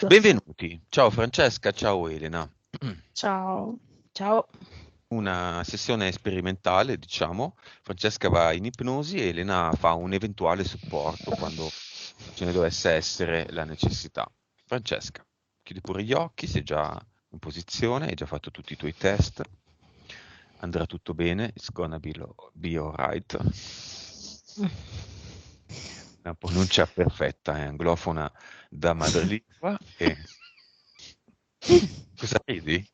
Benvenuti, ciao Francesca, ciao Elena. Ciao, ciao. Una sessione sperimentale, diciamo. Francesca va in ipnosi e Elena fa un eventuale supporto quando ce ne dovesse essere la necessità. Francesca, chiudi pure gli occhi, sei già in posizione, hai già fatto tutti i tuoi test. Andrà tutto bene, it's gonna be alright. Una pronuncia perfetta, anglofona da madrelingua e... Cosa ridi?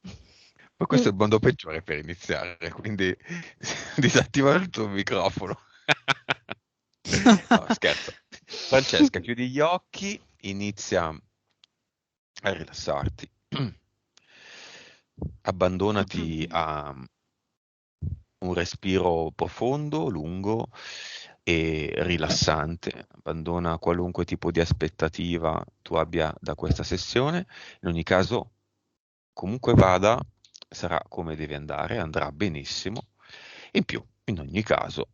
Ma questo è il modo peggiore per iniziare, quindi disattiva il tuo microfono. No, scherzo. Francesca, chiudi gli occhi, inizia a rilassarti. Abbandonati a un respiro profondo, lungo e rilassante. Abbandona qualunque tipo di aspettativa tu abbia da questa sessione. In ogni caso, comunque vada, sarà come deve andare, andrà benissimo. In più, in ogni caso,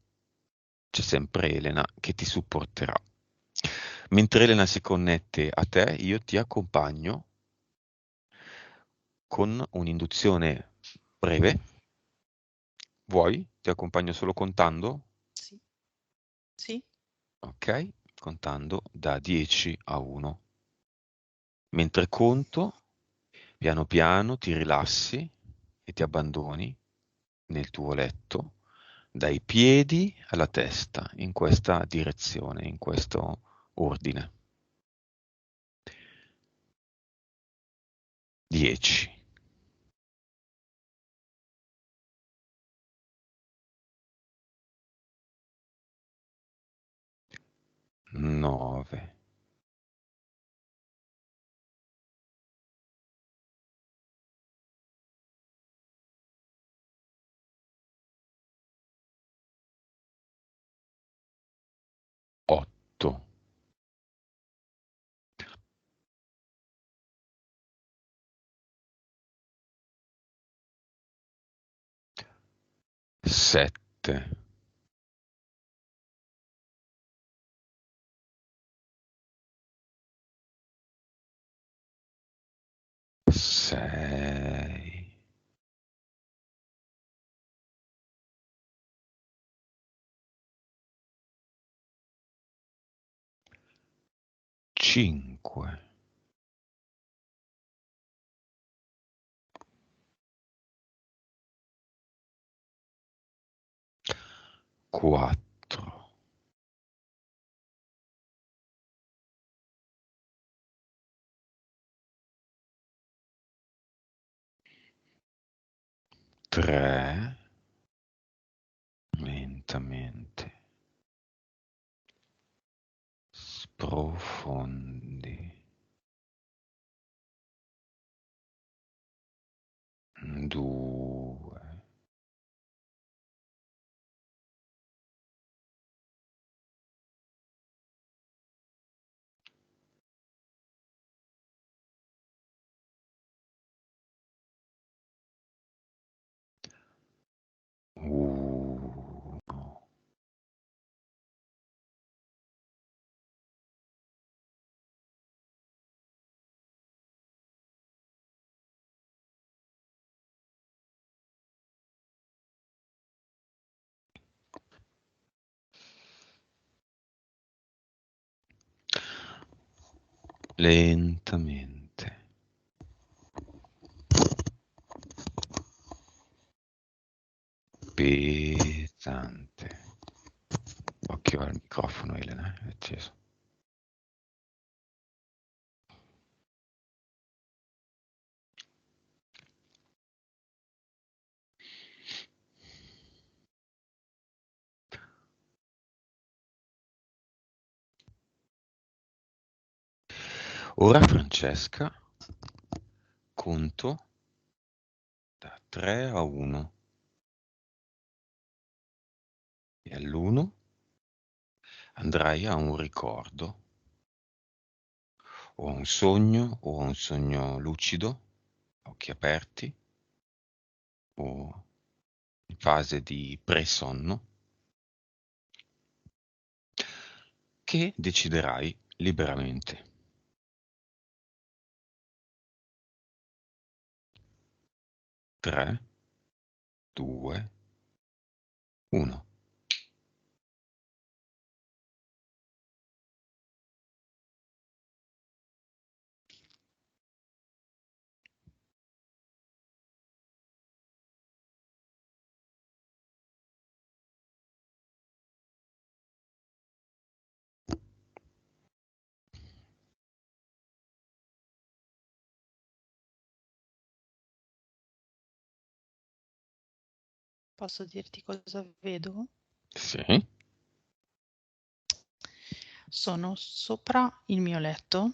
c'è sempre Elena che ti supporterà. Mentre Elena si connette a te, io ti accompagno con un'induzione breve. Vuoi? Ti accompagno solo contando? Sì, sì. Ok? Contando da 10 a 1. Mentre conto, piano piano ti rilassi e ti abbandoni nel tuo letto, dai piedi alla testa, in questa direzione, in questo ordine. 10, 9, 8, 7, 6, 5, 4, 3, lentamente, sprofondi, 2, 1. Lentamente, pesante. Occhio al microfono, Elena, è acceso. Ora Francesca, conto da 3 a 1 e all'1 andrai a un ricordo o a un sogno lucido, occhi aperti o in fase di pre-sonno che deciderai liberamente. 3, 2, 1. Posso dirti cosa vedo? Sì. Sono sopra il mio letto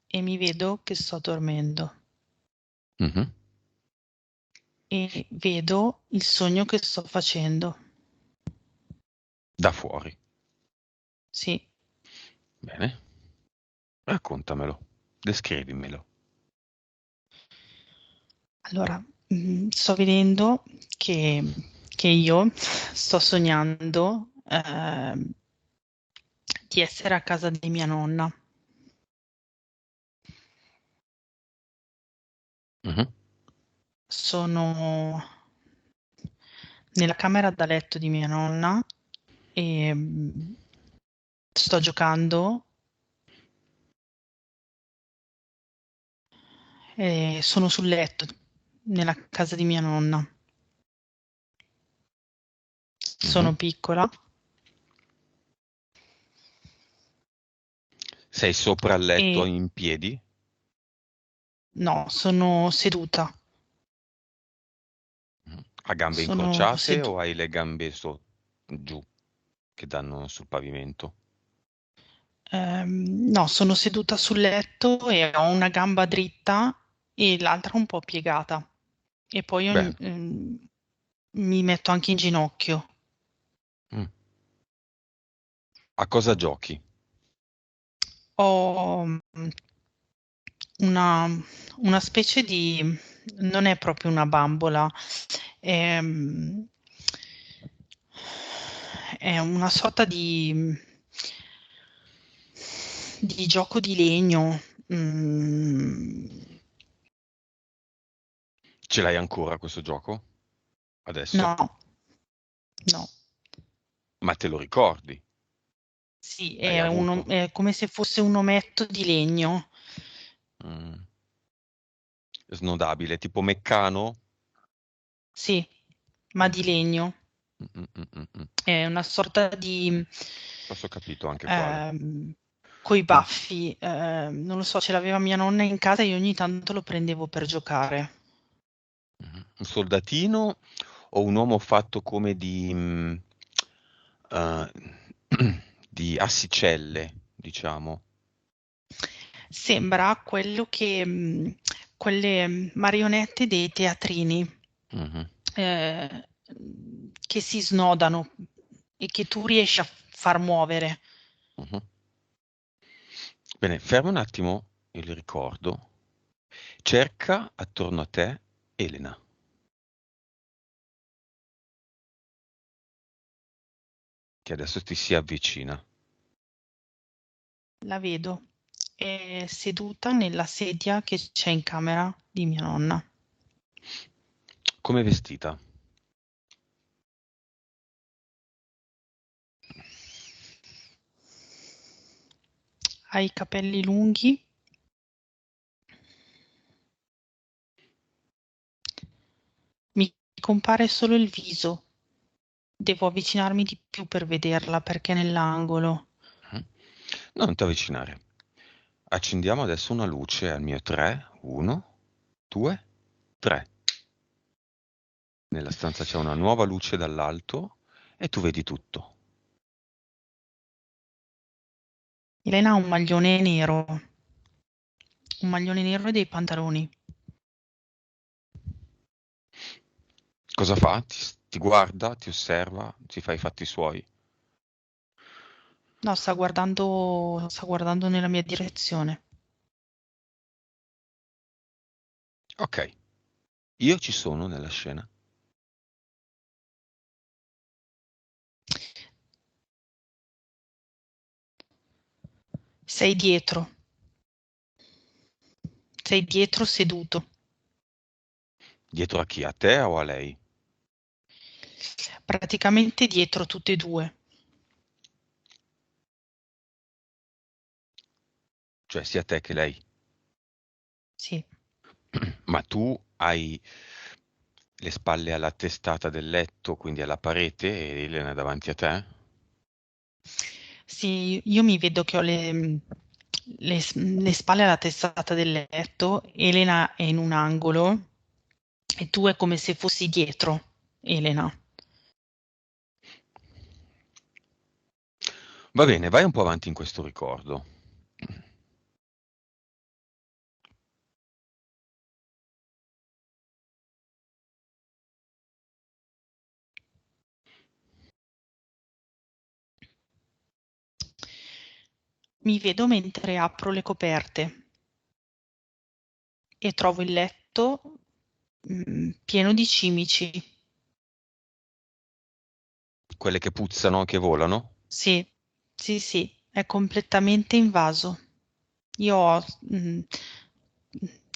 e mi vedo che sto dormendo Mhm. e vedo il sogno che sto facendo. Da fuori. Sì, Bene. Raccontamelo. Descrivimelo. allora, sto vedendo che io sto sognando di essere a casa di mia nonna. Mhm. Sono nella camera da letto di mia nonna e sto giocando e sono sul letto nella casa di mia nonna. Mhm. Sono piccola. Sei sopra il letto E in piedi? no, sono seduta. Mhm. A gambe Sono incrociate sedu o hai le gambe giù che danno sul pavimento? no, sono seduta sul letto e ho una gamba dritta e l'altra un po' piegata. E poi Bene. mi metto anche in ginocchio. Mm. A cosa giochi? Ho una, una specie di, non è proprio una bambola, è, è una sorta di gioco di legno. Ce l'hai ancora questo gioco? Adesso? No, no. Ma te lo ricordi? Sì, L'hai avuto? è come se fosse un ometto di legno. Mm. Snodabile, tipo Meccano? Sì, ma di Ok. legno. Mm, mm, mm, mm, mm. È una sorta di Forse ho capito anche quale. ehm, coi Un, baffi. Non lo so, ce l'aveva mia nonna in casa e io ogni tanto lo prendevo per giocare. un soldatino o un uomo fatto come eh, di assicelle, diciamo? Sembra quello che quelle marionette dei teatrini Mhm, che si snodano e che tu riesci a far muovere. mhm. Bene, ferma un attimo il ricordo. Cerca attorno a te Elena, che adesso ti si avvicina. La vedo. È seduta nella sedia che c'è in camera di mia nonna. Come vestita? Ha i capelli lunghi, mi compare solo il viso. Devo avvicinarmi di più per vederla perché è nell'angolo. Mhm. No, non ti avvicinare. Accendiamo adesso una luce al mio 3. 1, 2, 3. Nella stanza c'è una nuova luce dall'alto e tu vedi tutto. Elena ha un maglione nero e dei pantaloni. Cosa fa? Ti guarda, ti osserva, ti fa i fatti suoi. No, sta guardando nella mia direzione. Ok, io ci sono nella scena. Sei dietro, sei dietro seduto. Dietro a chi? A te o a lei? Praticamente dietro tutte e due. Cioè sia te che lei. Sì. Ma tu hai le spalle alla testata del letto, quindi alla parete, e Elena è davanti a te? Sì, io mi vedo che ho le spalle alla testata del letto, Elena è in un angolo e tu è come se fossi dietro, Elena. Va bene, vai un po' avanti in questo ricordo. Mi vedo mentre apro le coperte e trovo il letto pieno di cimici. Quelle che puzzano, che volano? Sì, sì, sì, è completamente invaso. Io ho,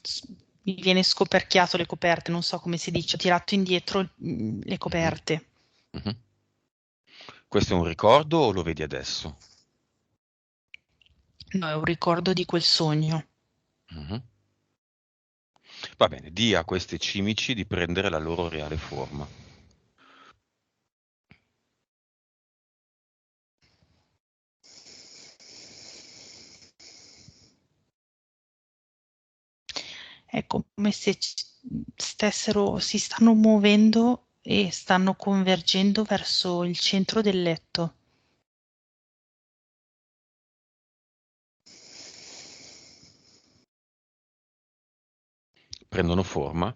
s- mi viene scoperchiato le coperte, non so come si dice, ho tirato indietro le Mhm, coperte. mhm. Questo è un ricordo o lo vedi adesso? No, è un ricordo di quel sogno. Mhm. Va bene, di a questi cimici di prendere la loro reale forma. È come se si stanno muovendo e stanno convergendo verso il centro del letto. Prendono forma?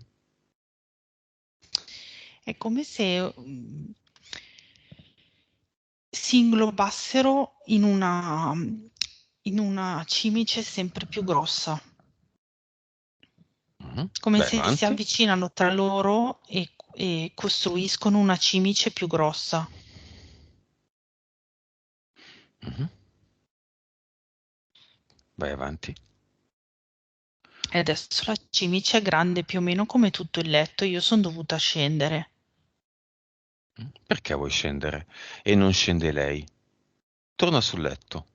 È come se si inglobassero in una cimice sempre più grossa, Mhm. come Vai se si avanti. avvicinano tra loro e costruiscono una cimice più grossa. Mhm. Vai avanti. E adesso la cimice è grande più o meno come tutto il letto, io sono dovuta scendere. Perché vuoi scendere? E non scende lei. Torna sul letto.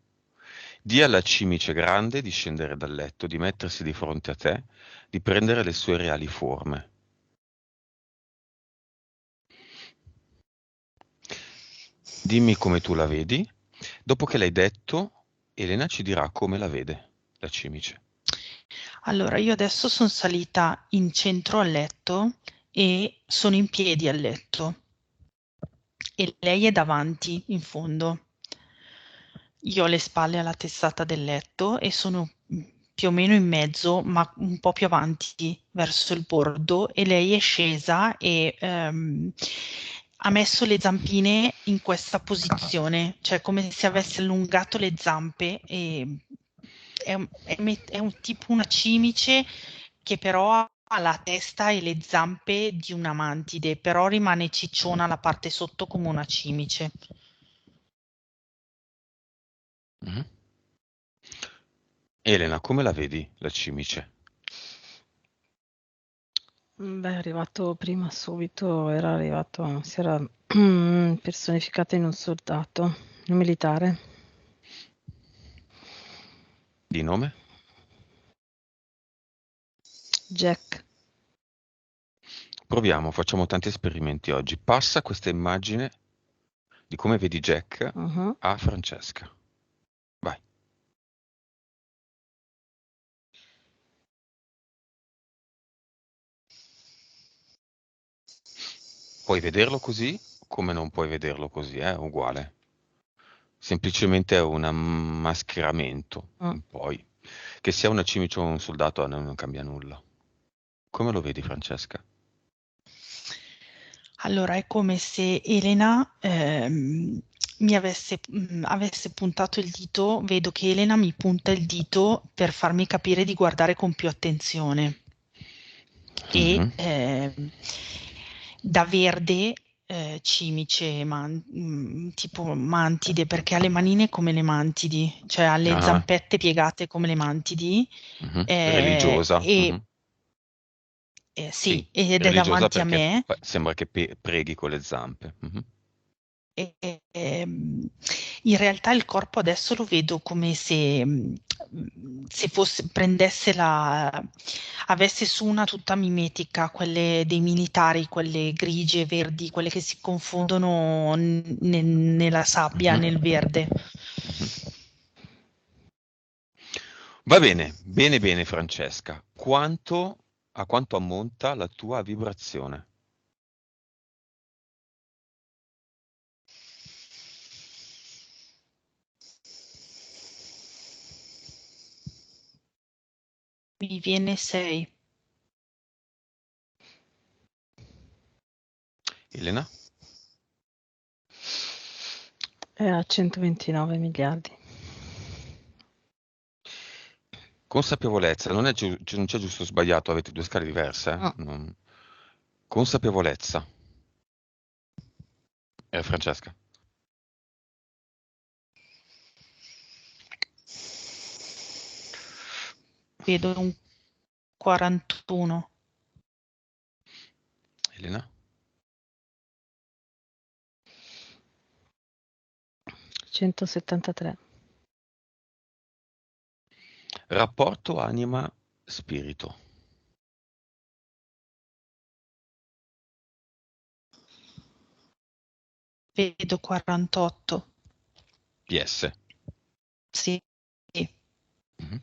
Dì alla cimice grande di scendere dal letto, di mettersi di fronte a te, di prendere le sue reali forme. Dimmi come tu la vedi. Dopo che l'hai detto, Elena ci dirà come la vede, la cimice. Allora, io adesso sono salita in centro al letto e sono in piedi al letto e lei è davanti in fondo. Io ho le spalle alla testata del letto e sono più o meno in mezzo, ma un po' più avanti verso il bordo e lei è scesa e ha messo le zampine in questa posizione, cioè come se avesse allungato le zampe e è un tipo una cimice che però ha la testa e le zampe di una mantide, però rimane cicciona la parte sotto come una cimice. Mhm. Elena, come la vedi, la cimice? Beh, è arrivato prima subito, si era personificata in un soldato, un militare. Di nome? Jack. Proviamo, facciamo tanti esperimenti oggi. Passa questa immagine di come vedi Jack Mhm. a Francesca. Vai. Puoi vederlo così, come non puoi vederlo così, è uguale. Semplicemente è un mascheramento. Mm. Poi, che sia una cimice o un soldato a noi non cambia nulla. Come lo vedi, Francesca? Allora è come se Elena avesse puntato il dito, vedo che Elena mi punta il dito per farmi capire di guardare con più attenzione e Mhm. da verde cimice, tipo mantide, perché ha le manine come le mantidi, cioè ha le Ah, zampette piegate come le mantidi mhm. eh, Religiosa. e Mhm. sì, Sì, ed è religiosa davanti a perché me. sembra che preghi con le zampe. Mhm. In realtà il corpo adesso lo vedo come se fosse, avesse su una tuta mimetica, quelle dei militari, quelle grigie, verdi, quelle che si confondono nella sabbia, Mhm. nel verde. Mhm. Va bene, bene, bene, Francesca. A quanto ammonta la tua vibrazione? Mi viene 6. Elena? È a 129 miliardi. Consapevolezza, non c'è giusto o sbagliato, avete due scale diverse, eh? Ah, Consapevolezza. Francesca? Vedo un 41. Elena? 173. Rapporto anima-spirito. Vedo 48. PS. Sì, sì. Mhm.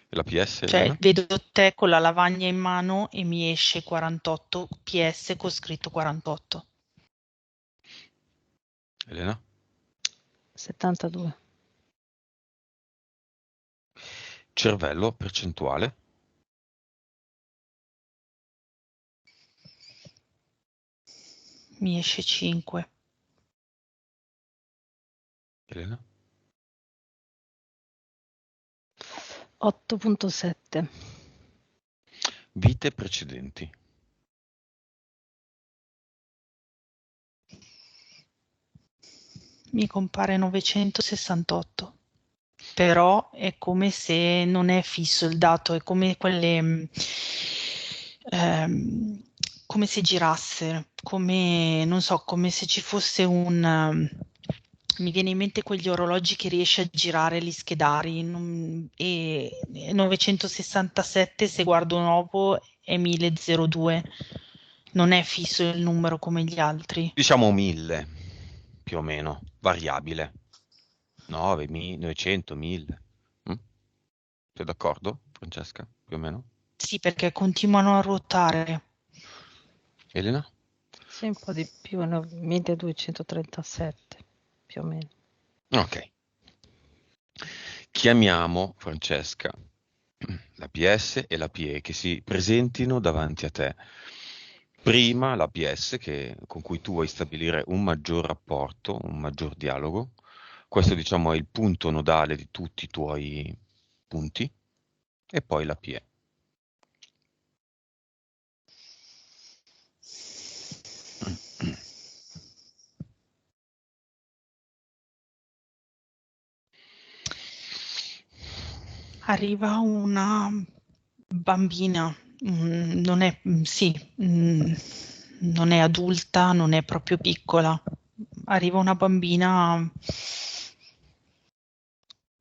E la PS, Cioè Elena? vedo te con la lavagna in mano e mi esce 48 PS con scritto 48. Elena? 72. Cervello, percentuale. Mi esce 5. Elena? 8,7. Vite precedenti. Mi compare 968. Però è come se non è fisso il dato, è come ehm, come se girasse, come, non so, come se ci fosse mi viene in mente quegli orologi che riesce a girare gli schedari, e 967 se guardo nuovo è 1002, non è fisso il numero come gli altri. Diciamo 1000, più o meno, variabile. 9, 900, 1000. Mm? Sei d'accordo, Francesca? Più o meno? Sì, perché continuano a ruotare. Elena? Sì, un po' di più, 1237 più o meno. Ok. Chiamiamo, Francesca, la PS e la PE che si presentino davanti a te. Prima la PS con cui tu vuoi stabilire un maggior rapporto, un maggior dialogo. Questo, diciamo, è il punto nodale di tutti i tuoi punti. E poi la PE. Arriva una bambina, non è, sì, non è adulta, non è proprio piccola. Arriva una bambina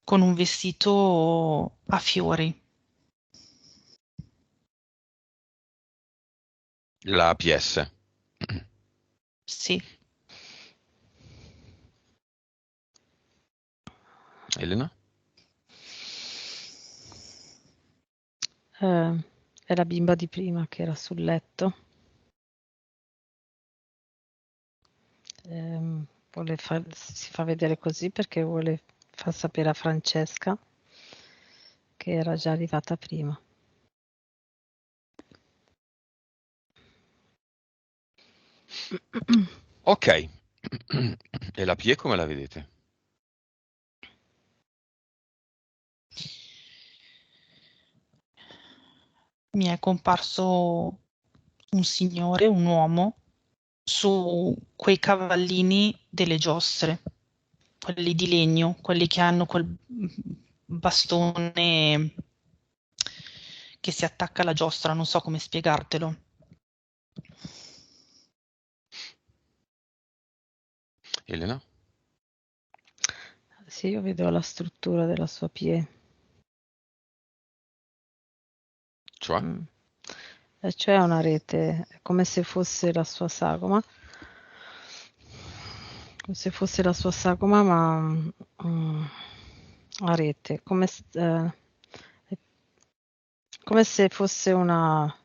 con un vestito a fiori. La PS. Sì, Elena? È la bimba di prima che era sul letto. Si fa vedere così perché vuole far sapere a Francesca che era già arrivata prima. Ok. E la PE come la vedete? mi è comparso un signore, un uomo, su quei cavallini delle giostre, quelli di legno, quelli che hanno quel bastone che si attacca alla giostra, non so come spiegartelo. Elena? Sì, io vedo la struttura della sua pie. Cioè? E cioè una rete, è come se fosse la sua sagoma. Come se fosse la sua sagoma, ma a rete, come se fosse una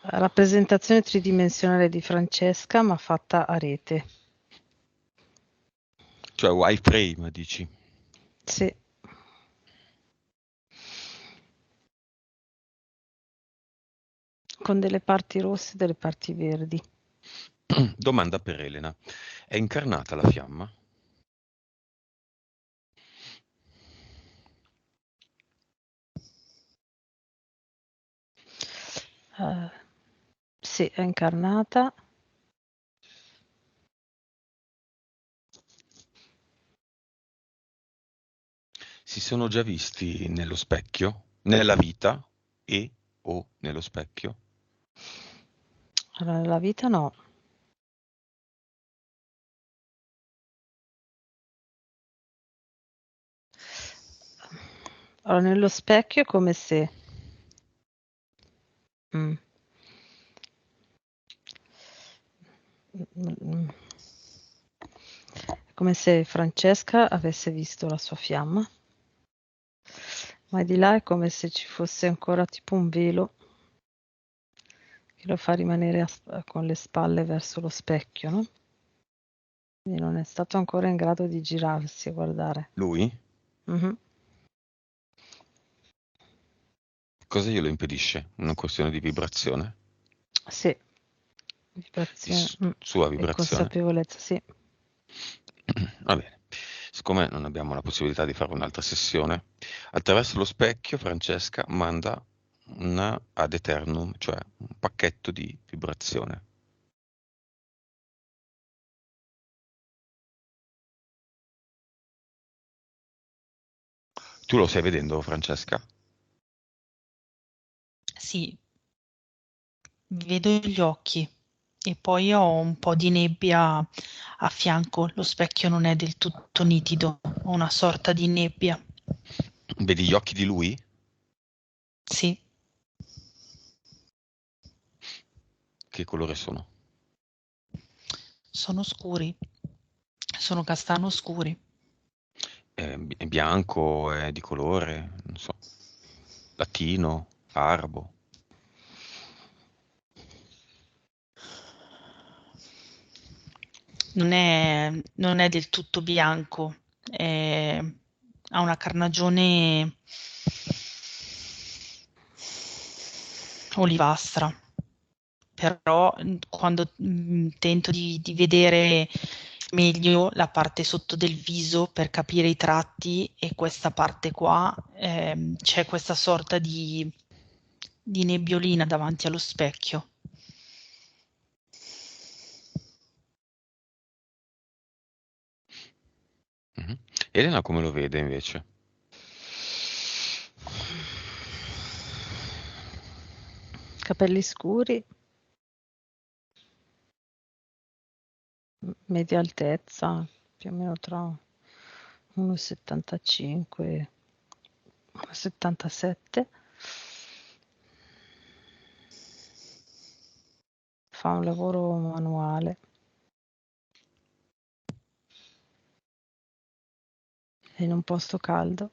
rappresentazione tridimensionale di Francesca, ma fatta a rete. Cioè wireframe, dici? Sì. Con delle parti rosse e delle parti verdi. Domanda per Elena. È incarnata la fiamma? Sì, è incarnata. Si sono già visti nello specchio? Nella vita e o nello specchio? Allora, nella vita no. Allora, nello specchio è come se... È come se Francesca avesse visto la sua fiamma, ma di là è come se ci fosse ancora tipo un velo che lo fa rimanere con le spalle verso lo specchio, no? Quindi non è stato ancora in grado di girarsi e guardare. Lui? Mhm. Cosa glielo impedisce? Una questione di vibrazione? Sì, Di vibrazione sua e vibrazione? consapevolezza, sì. Va bene. Siccome non abbiamo la possibilità di fare un'altra sessione, attraverso lo specchio Francesca manda una ad eternum, cioè un pacchetto di vibrazione. Tu lo stai vedendo, Francesca? Sì, vedo gli occhi e poi ho un po' di nebbia a fianco. Lo specchio non è del tutto nitido, ho una sorta di nebbia. Vedi gli occhi di lui? Sì, Che colore sono? sono scuri, sono castano scuri. È bianco, è di colore, non so, latino, arabo. Non è del tutto bianco, ha una carnagione olivastra, però quando tento di vedere meglio la parte sotto del viso per capire i tratti e questa parte qua, c'è questa sorta di nebbiolina davanti allo specchio. Mhm. Elena come lo vede invece? Capelli scuri, media altezza, più o meno tra 1,75 e 1,77. Fa un lavoro manuale. È in un posto caldo.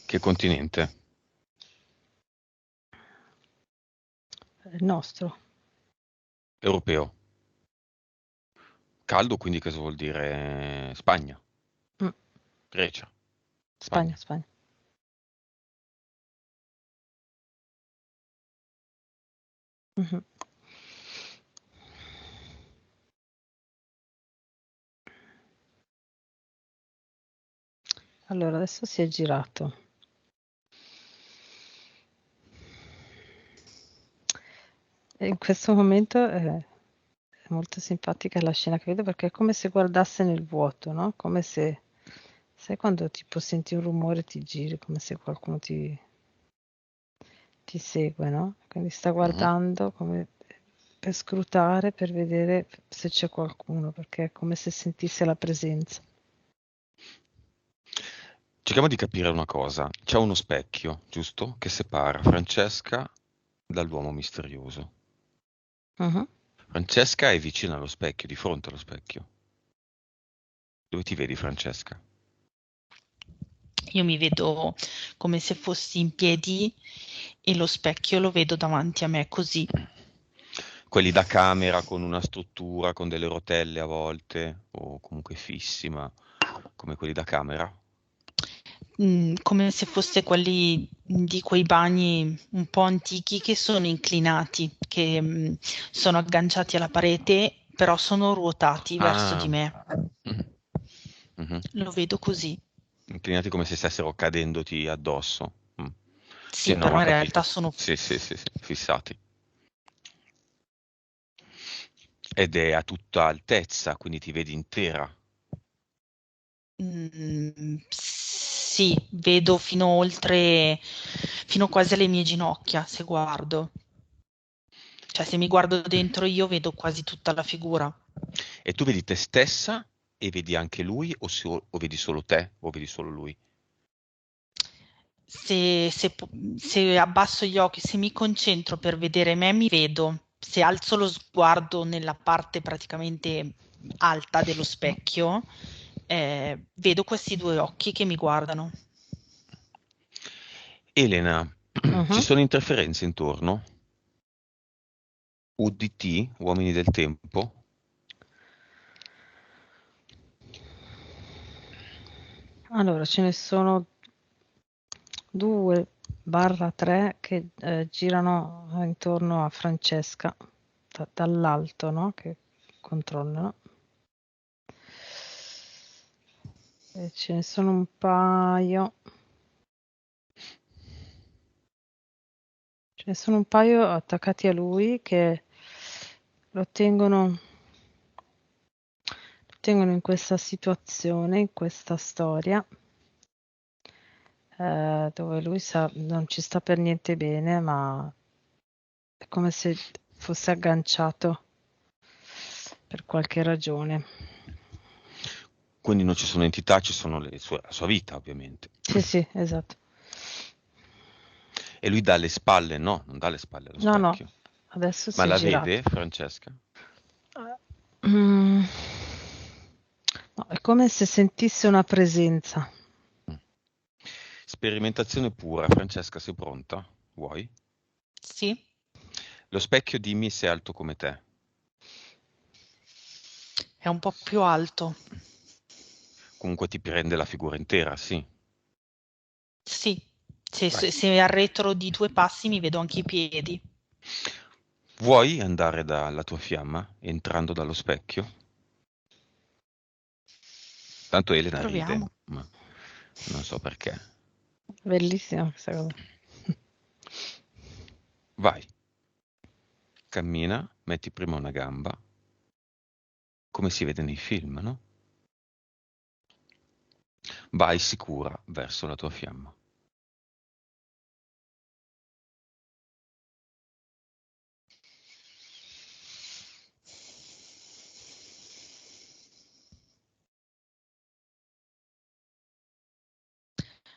Che continente? È il nostro. Europeo. Caldo quindi cosa vuol dire? Spagna, Mm, Grecia, Spagna, Spagna. Spagna. Mhm. Allora, adesso si è girato. E in questo momento è molto simpatica la scena che vedo perché è come se guardasse nel vuoto, no? Come se, sai quando tipo senti un rumore e ti giri, come se qualcuno ti ti segue, no? Quindi sta Mhm. guardando come per scrutare, per vedere se c'è qualcuno, perché è come se sentisse la presenza. Cerchiamo di capire una cosa. C'è uno specchio, giusto? Che separa Francesca dall'uomo misterioso. Mhm. Francesca è vicina allo specchio, di fronte allo specchio. Dove ti vedi, Francesca? Io mi vedo come se fossi in piedi e lo specchio lo vedo davanti a me così. Quelli da camera con una struttura, con delle rotelle a volte, o comunque fissi, ma come quelli da camera? Come se fosse quelli di quei bagni un po' antichi che sono inclinati, che sono agganciati alla parete, però sono ruotati verso di Ah, me. mhm, mhm. Lo vedo così. Inclinati come se stessero cadendoti addosso. Mm. Sì, Sì, no, però ma ho in realtà capito. sono Sì, sì, sì, sì, fissati. Ed è a tutta altezza, quindi ti vedi intera. sì, vedo fino oltre, fino quasi alle mie ginocchia se guardo. Cioè, se mi guardo dentro io vedo quasi tutta la figura. E tu vedi te stessa e vedi anche lui o vedi solo te o vedi solo lui? Se abbasso gli occhi, se mi concentro per vedere me, mi vedo. Se alzo lo sguardo nella parte praticamente alta dello specchio, vedo questi due occhi che mi guardano. Elena, ci Mhm. sono interferenze intorno? UDT, Uomini del Tempo? Allora, ce ne sono 2/3 che girano intorno a Francesca dall'alto, no? Che controllano. E ce ne sono un paio. Ce ne sono un paio attaccati a lui che lo tengono in questa situazione, in questa storia, dove lui non ci sta per niente bene, ma è come se fosse agganciato per qualche ragione. Quindi non ci sono entità, ci sono la sua vita, ovviamente. Sì, sì, esatto. E lui dà le spalle, no, non dà le spalle allo No, no, specchio. adesso Ma si è la girato. vede, Francesca? Mm, no, è come se sentisse una presenza. Mm. Sperimentazione pura. Francesca, sei pronta? Vuoi? Sì, Lo specchio dimmi se è alto come te. è un po' più alto. Comunque ti prende la figura intera, sì. Sì, se, Vai. se se arretro di 2 passi mi vedo anche i piedi. Vuoi andare dalla tua fiamma, entrando dallo specchio? Tanto Elena ride, Proviamo. ma non so perché. Bellissima questa cosa. Vai, cammina, metti prima una gamba, come si vede nei film, no? Vai sicura verso la tua fiamma.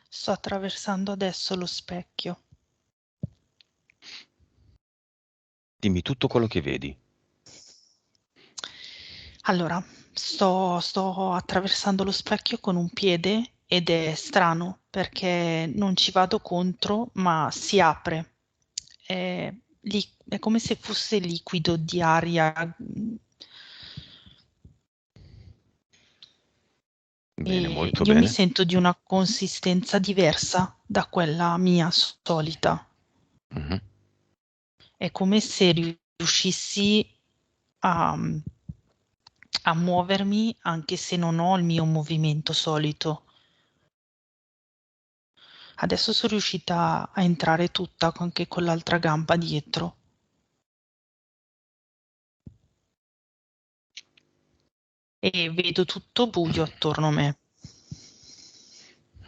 Sto attraversando adesso lo specchio. Dimmi tutto quello che vedi. Allora, sto attraversando lo specchio con un piede ed è strano perché non ci vado contro, ma si apre. È come se fosse liquido di aria. Bene, E molto io mi bene. sento di una consistenza diversa da quella mia solita. Mhm. È come se riuscissi a, a muovermi anche se non ho il mio movimento solito. Adesso sono riuscita a entrare tutta anche con l'altra gamba dietro e vedo tutto buio attorno a me.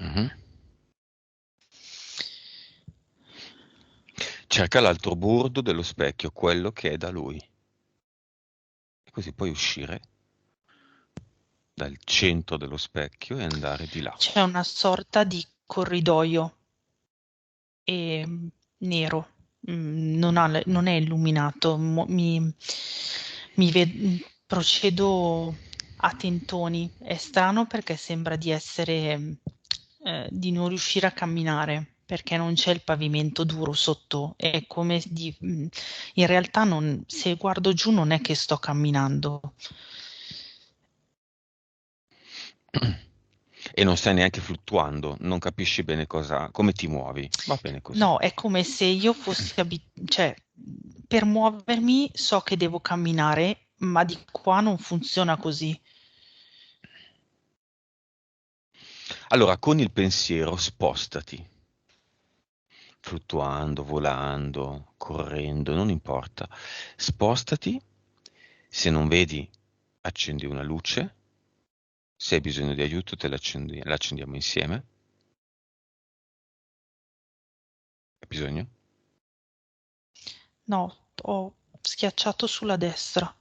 Mhm. cerca l'altro bordo dello specchio, quello che è da lui. E così puoi uscire dal centro dello specchio e andare di là. C'è una sorta di corridoio nero, non è illuminato, procedo a tentoni. È strano perché sembra di di non riuscire a camminare, perché non c'è il pavimento duro sotto, è come in realtà se guardo giù non è che sto camminando. E non stai neanche fluttuando, non capisci bene come ti muovi. Va bene così. No, è come se io fossi cioè, per muovermi so che devo camminare, ma di qua non funziona così. Allora, con il pensiero spostati, fluttuando, volando, correndo, non importa. Spostati, se non vedi, accendi una luce, se hai bisogno di aiuto l'accendiamo insieme. Hai bisogno? No, ho schiacciato sulla destra.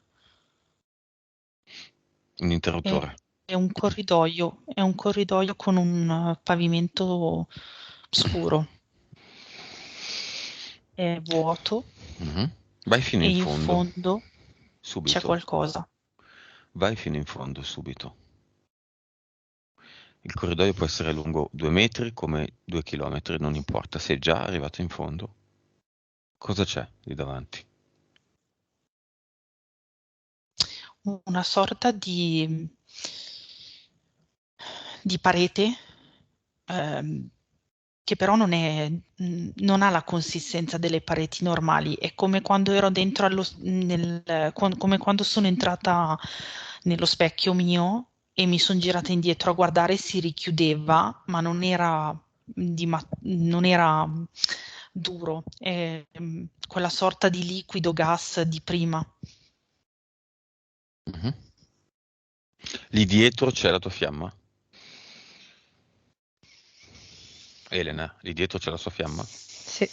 Un È, interruttore. è un corridoio con un pavimento scuro. È vuoto Mhm. Vai fino e in in fondo, fondo c'è subito. qualcosa. Vai fino in fondo, subito. Il corridoio può essere lungo 2 metri come 2 chilometri, non importa. Sei già arrivato in fondo. Cosa c'è lì davanti? Una sorta di parete ehm, che però non ha la consistenza delle pareti normali, è come quando ero dentro come quando sono entrata nello specchio mio e mi sono girata indietro a guardare, si richiudeva, ma non era duro, è quella sorta di liquido gas di prima. Mhm. Lì dietro c'è la tua fiamma? Elena, lì dietro c'è la sua fiamma? Sì,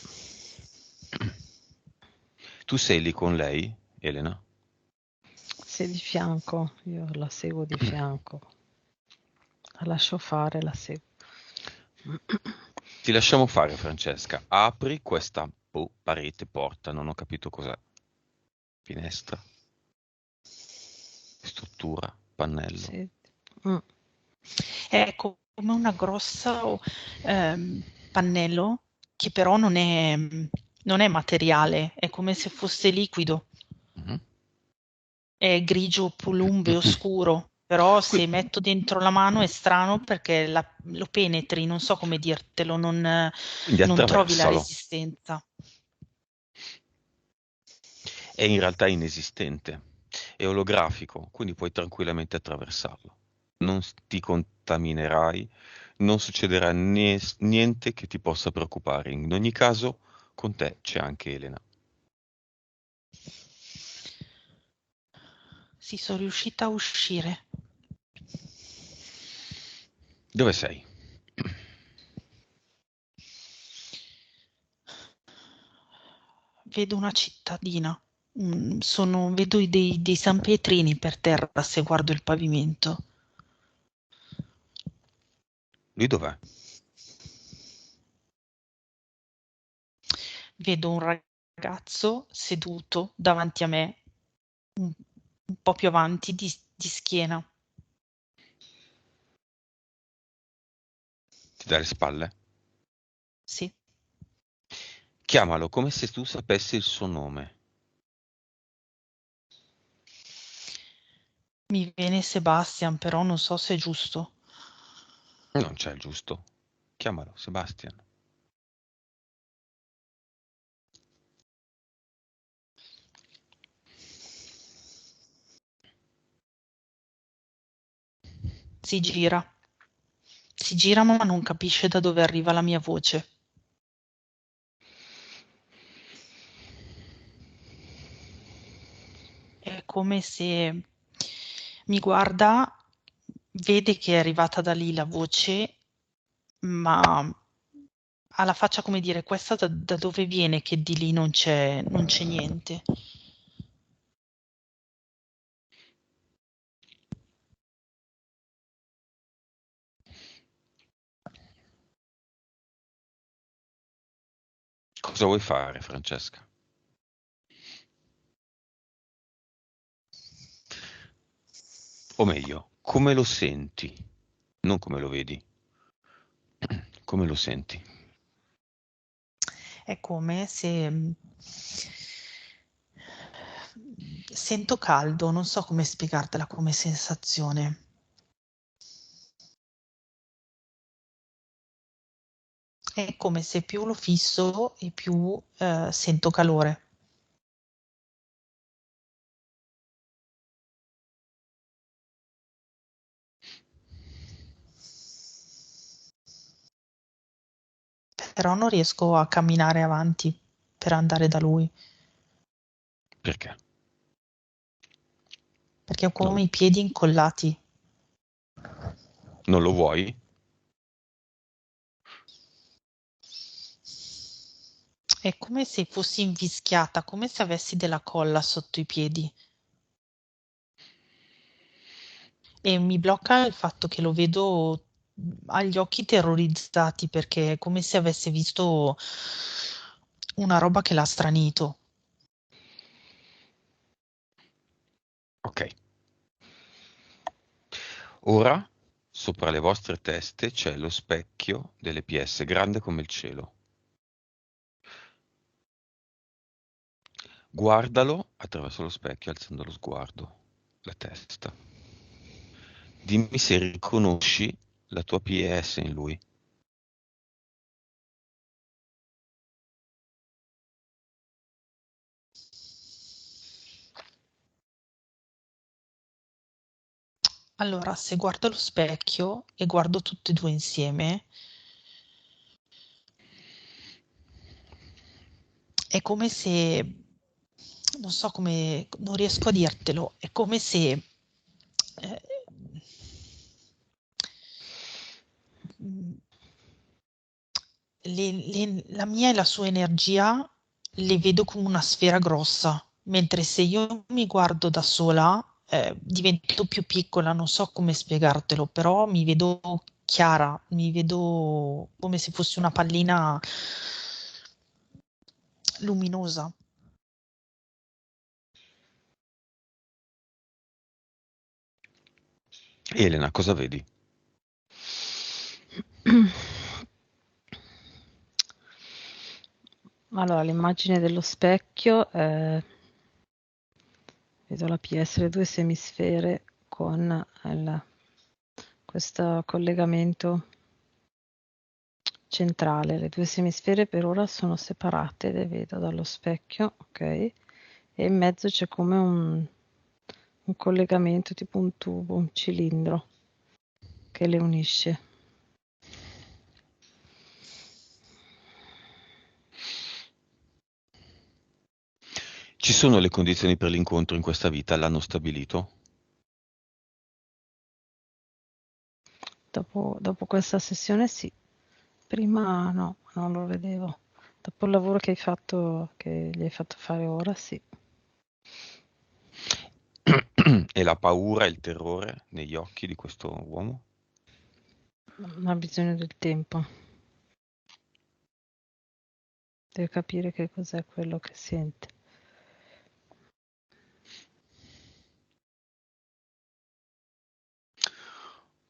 Tu sei lì con lei, Elena? sì, di fianco, io la seguo di fianco. La lascio fare, la seguo. Ti lasciamo fare, Francesca. Apri questa parete, porta, non ho capito cos'è. Finestra, struttura, pannello. Sì. Mm. È come una grossa pannello che però non è materiale, è come se fosse liquido, Mhm. è grigio pulumbeo scuro, però se Qui- metto dentro la mano è strano perché lo penetri, non so come dirtelo, Quindi non trovi la attraversalo. resistenza. È in realtà inesistente. È olografico, quindi puoi tranquillamente attraversarlo. Non ti contaminerai, non succederà niente che ti possa preoccupare. In ogni caso, con te c'è anche Elena. Sì, sono riuscita a uscire. Dove sei? Vedo una cittadina. Vedo dei San Pietrini per terra se guardo il pavimento. Lui dov'è? Vedo un ragazzo seduto davanti a me, un, un po' più avanti di schiena. Ti dà le spalle? Sì, Chiamalo come se tu sapessi il suo nome. mi viene Sebastian, però non so se è giusto. Non c'è il giusto. Chiamalo, Sebastian. Si gira. Si gira ma non capisce da dove arriva la mia voce. È come se mi guarda, vede che è arrivata da lì la voce, ma ha la faccia come dire, questa da dove viene che di lì non c'è niente. Cosa vuoi fare, Francesca? O meglio, come lo senti? Non come lo vedi. Come lo senti? È come se sento caldo, non so come spiegartela come sensazione. È come se più lo fisso e più sento calore. Però non riesco a camminare avanti per andare da lui, Perché? perché ho Non, come i piedi incollati. non lo vuoi? È come se fossi invischiata, come se avessi della colla sotto i piedi. E mi blocca il fatto che lo vedo agli occhi terrorizzati perché è come se avesse visto una roba che l'ha stranito. Ok. Ora, sopra le vostre teste c'è lo specchio delle PS, grande come il cielo. Guardalo attraverso lo specchio, alzando lo sguardo, la testa. Dimmi se riconosci la tua PS in lui. Allora, se guardo lo specchio e guardo tutte e due insieme, è come se, non so come, non riesco a dirtelo, è come se eh, la mia e la sua energia le vedo come una sfera grossa, mentre se io mi guardo da sola, divento più piccola, non so come spiegartelo, però mi vedo chiara, mi vedo come se fossi una pallina luminosa. Elena, cosa vedi? Allora, l'immagine dello specchio, vedo la PS, le due semisfere con questo collegamento centrale. Le due semisfere per ora sono separate, le vedo dallo specchio, ok? E in mezzo c'è come un collegamento, tipo un tubo, un cilindro che le unisce. Ci sono le condizioni per l'incontro in questa vita? L'hanno stabilito? Dopo questa sessione sì, prima no, non lo vedevo. Dopo il lavoro che hai fatto, che gli hai fatto fare ora, sì. E la paura e il terrore negli occhi di questo uomo? Ha bisogno del tempo. Deve capire che cos'è quello che sente.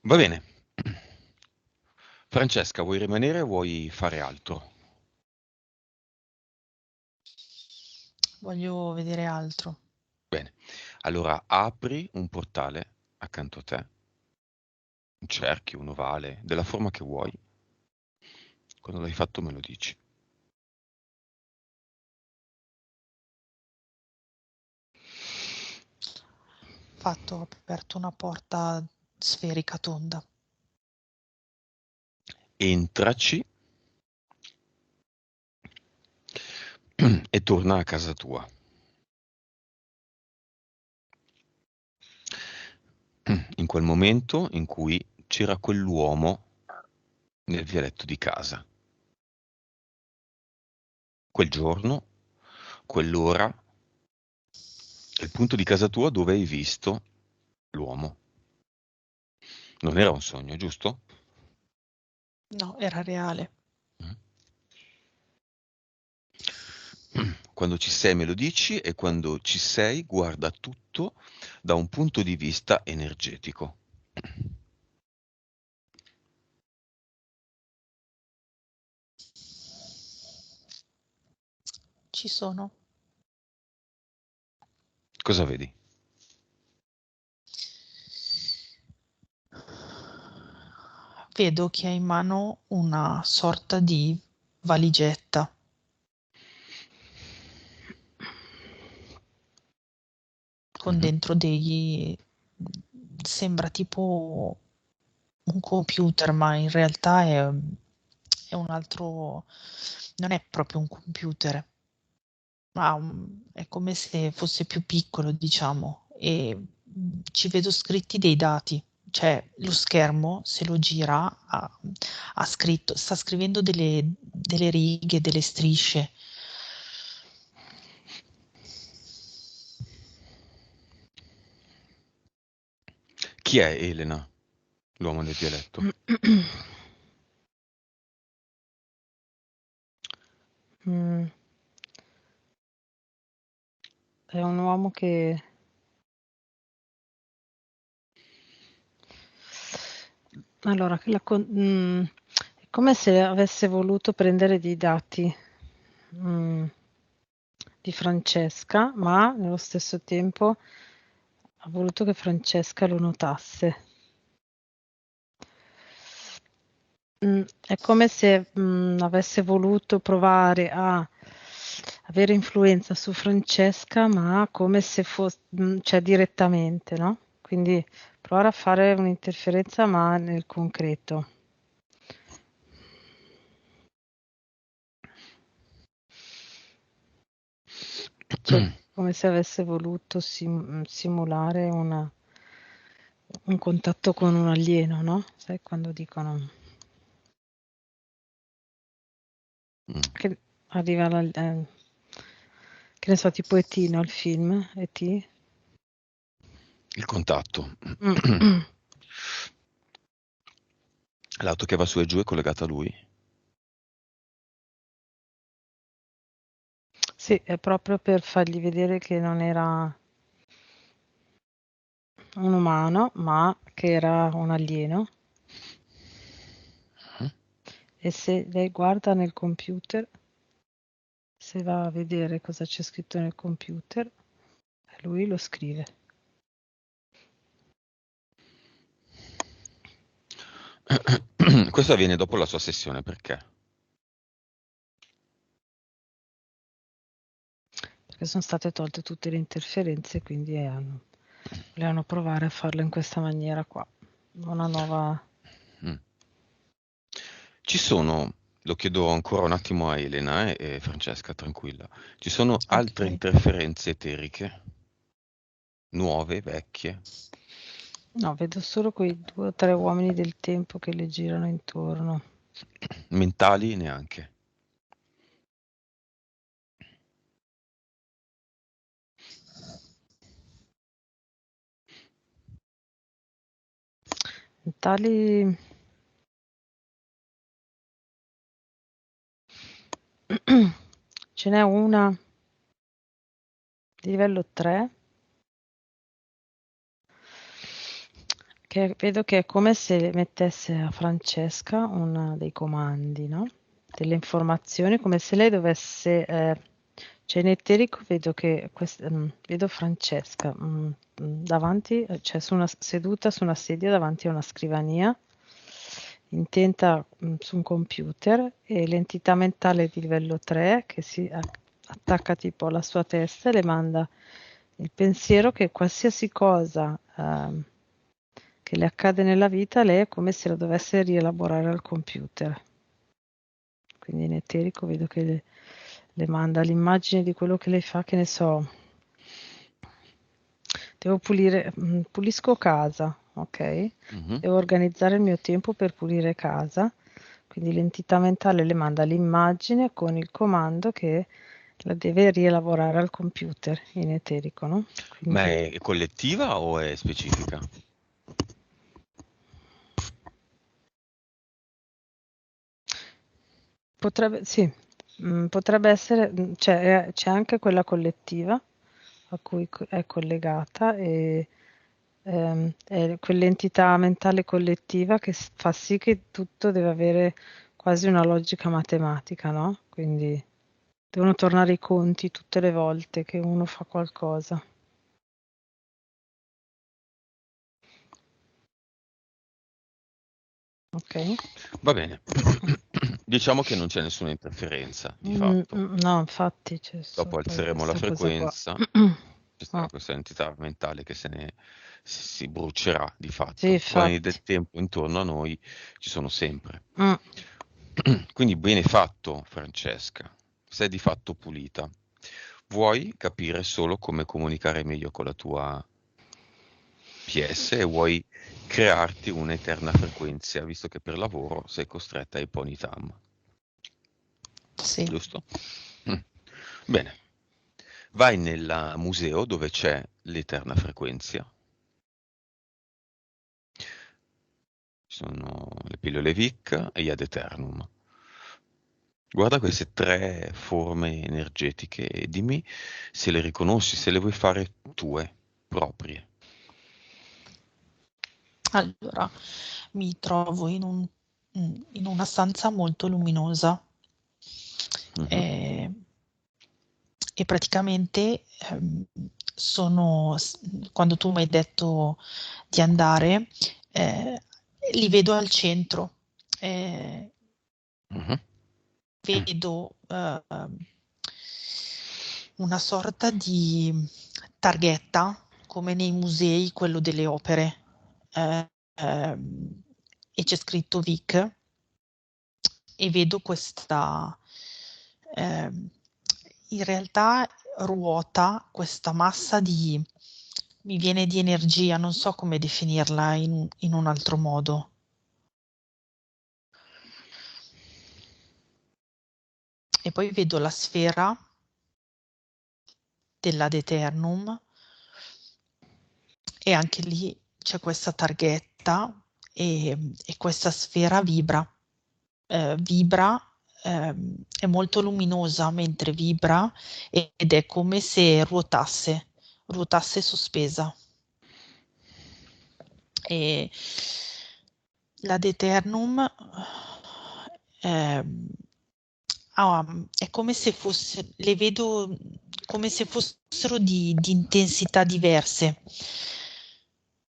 Va bene. Francesca, vuoi rimanere o vuoi fare altro? Voglio vedere altro. Bene. Allora apri un portale accanto a te, un cerchio, un ovale, della forma che vuoi. Quando l'hai fatto me lo dici. Fatto, ho aperto una porta sferica tonda. Entraci e torna a casa tua. In quel momento in cui c'era quell'uomo nel vialetto di casa. quel giorno, quell'ora, il punto di casa tua dove hai visto l'uomo. Non era un sogno, giusto? No, era reale. Quando ci sei me lo dici e quando ci sei guarda tutto da un punto di vista energetico. Ci sono. Cosa vedi? Vedo che hai in mano una sorta di valigetta. Con dentro degli... sembra tipo un computer, ma in realtà è un altro... non è proprio un computer, ma è come se fosse più piccolo, diciamo, e ci vedo scritti dei dati. Cioè, lo schermo, se lo gira, ha scritto, sta scrivendo delle righe, delle strisce. Chi è Elena, l'uomo nel dialetto? Mm, È un uomo che allora è come se avesse voluto prendere dei dati mm, di Francesca, ma nello stesso tempo ha voluto che Francesca lo notasse. È come se avesse voluto provare a avere influenza su Francesca, ma come se fosse, cioè direttamente, no? Quindi provare a fare un'interferenza, ma nel concreto. Cioè, come se avesse voluto simulare un contatto con un alieno, no? Sai quando dicono che arriva che ne so, tipo E.T., no? Il film E.T. Il contatto. Mm. L'auto che va su e giù è collegata a lui? Sì, è proprio per fargli vedere che non era un umano, ma che era un alieno. E se lei guarda nel computer, se va a vedere cosa c'è scritto nel computer, lui lo scrive. Questo avviene dopo la sua sessione, perché? Perché sono state tolte tutte le interferenze, quindi volevano provare a farlo in questa maniera qua. Una nuova... Ci sono, lo chiedo ancora un attimo a Elena e Francesca, tranquilla, ci sono altre Ok. interferenze eteriche? Nuove, vecchie? No, vedo solo quei 2 o 3 uomini del tempo che le girano intorno. Mentali neanche. Tali... Ce n'è una di livello 3 che vedo che è come se mettesse a Francesca dei comandi, no? Delle informazioni, come se lei dovesse... cioè in eterico vedo che vedo Francesca davanti, cioè seduta su una sedia davanti a una scrivania, intenta su un computer, e l'entità mentale di livello 3 che si attacca tipo alla sua testa e le manda il pensiero che qualsiasi cosa che le accade nella vita, lei è come se la dovesse rielaborare al computer. Quindi in eterico vedo che le manda l'immagine di quello che lei fa, che ne so, devo pulisco casa, ok? Devo organizzare il mio tempo per pulire casa, Quindi l'entità mentale le manda l'immagine con il comando che la deve rielaborare al computer in eterico, no? Ma Quindi è collettiva o è specifica? potrebbe, sì, potrebbe essere, c'è anche quella collettiva a cui è collegata e è quell'entità mentale collettiva che fa sì che tutto deve avere quasi una logica matematica, no? Quindi devono tornare i conti tutte le volte che uno fa qualcosa. Ok? Va bene. Diciamo che non c'è nessuna interferenza, di fatto. No, infatti c'è Dopo poi alzeremo la questa cosa qua. frequenza, ci sarà Ah, questa entità mentale che si brucerà, di sì, fatto. Guadagni infatti. del tempo intorno a noi ci sono sempre. Mm. Quindi bene fatto, Francesca. Sei di fatto pulita. Vuoi capire solo come comunicare meglio con la tua PS e vuoi crearti un'eterna frequenza, visto che per lavoro sei costretta ai ponytam, Sì. giusto? Mm. Bene, vai nel museo dove c'è l'eterna frequenza. Ci sono le pillole Vic e gli Ad Eternum. Guarda queste tre forme energetiche e dimmi se le riconosci, se le vuoi fare tue, proprie. Allora, mi trovo in una stanza molto luminosa Mhm. e, e praticamente quando tu mi hai detto di andare, eh, li vedo al centro. Eh, Mhm. vedo una sorta di targhetta, come nei musei, quello delle opere, e c'è scritto Vic, e vedo questa, ehm, in realtà ruota questa massa mi viene di energia, non so come definirla in un altro modo. E poi vedo la sfera dell'Ad Eternum e anche lì c'è questa targhetta e questa sfera vibra, è molto luminosa mentre vibra ed è come se ruotasse sospesa. E l'Ad Eternum ehm, è come se fosse, le vedo come se fossero di intensità diverse.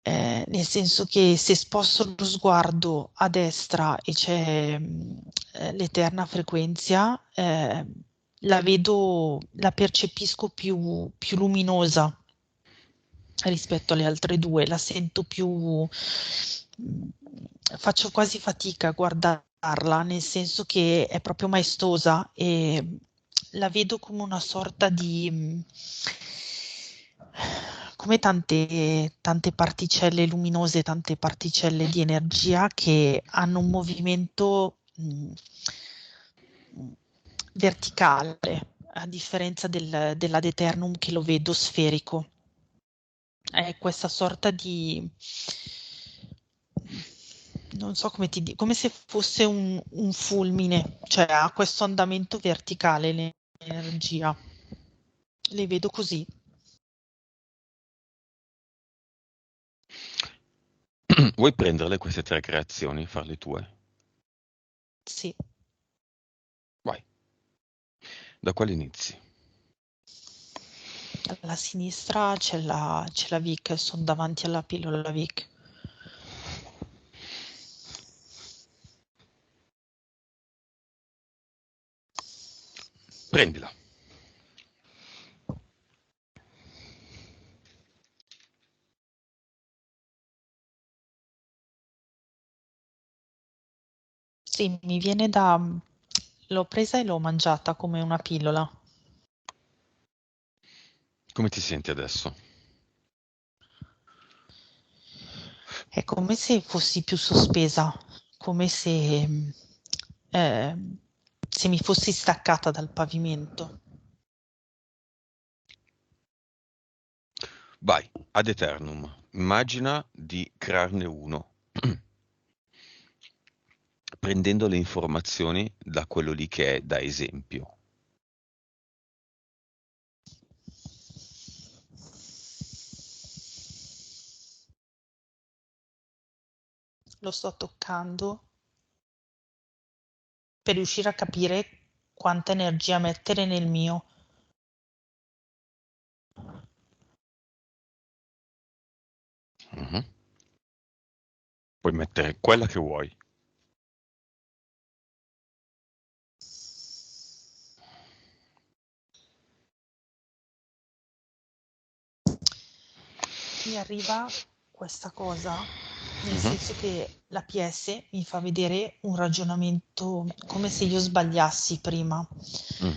Nel senso che se sposto lo sguardo a destra e c'è l'eterna frequenza, la percepisco più luminosa rispetto alle altre due, la sento faccio quasi fatica a guardarla, nel senso che è proprio maestosa e la vedo come una sorta come tante particelle luminose, tante particelle di energia che hanno un movimento verticale, a differenza dell'Ad Eternum che lo vedo sferico. È questa sorta di, non so come come se fosse un fulmine, cioè ha questo andamento verticale l'energia. Le vedo così. Vuoi prenderle queste tre creazioni, farle tue? Sì. Vai. Da quale inizi? Alla sinistra c'è la Vic, sono davanti alla pillola Vic. Prendila. Sì, l'ho presa e l'ho mangiata come una pillola. Come ti senti adesso? È come se fossi più sospesa, come se se mi fossi staccata dal pavimento. Vai, ad eternum. Immagina di crearne uno, prendendo le informazioni da quello lì che è da esempio. Lo sto toccando per riuscire a capire quanta energia mettere nel mio. Mhm. Puoi mettere quella che vuoi. Mi arriva questa cosa, nel Mhm. senso che la PS mi fa vedere un ragionamento come se io sbagliassi prima. Mm.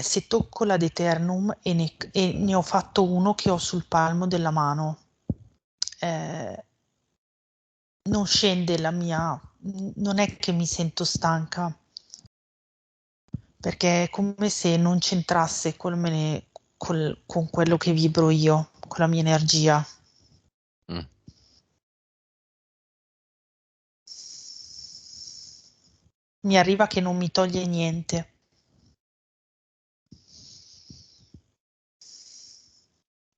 Se tocco l'ad eternum e ne ho fatto uno che ho sul palmo della mano, eh, non scende la mia, non è che mi sento stanca, perché è come se non c'entrasse con quello che vibro io, con la mia energia. Mm. Mi arriva che non mi toglie niente.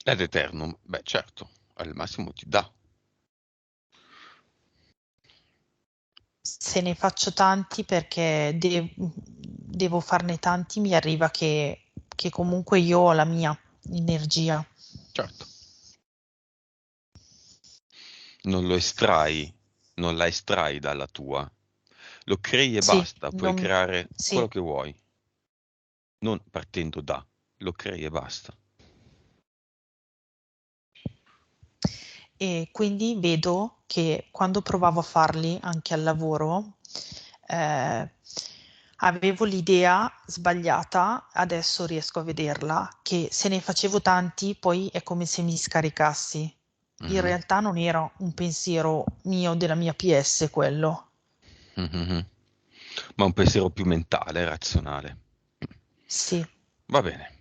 Ad eternum, beh certo, al massimo ti dà. Se ne faccio tanti perché devo farne tanti, mi arriva che comunque io ho la mia energia. Certo. Non lo estrai, non la estrai dalla tua. Lo crei e Sì, basta, puoi non, creare quello sì. che vuoi, non partendo da, lo crei e basta. E quindi vedo che quando provavo a farli anche al lavoro, eh, avevo l'idea sbagliata, adesso riesco a vederla, che se ne facevo tanti poi è come se mi scaricassi. In Mhm. realtà non era un pensiero mio della mia PS quello. Mhm. Ma un pensiero più mentale, razionale. Sì, Va bene.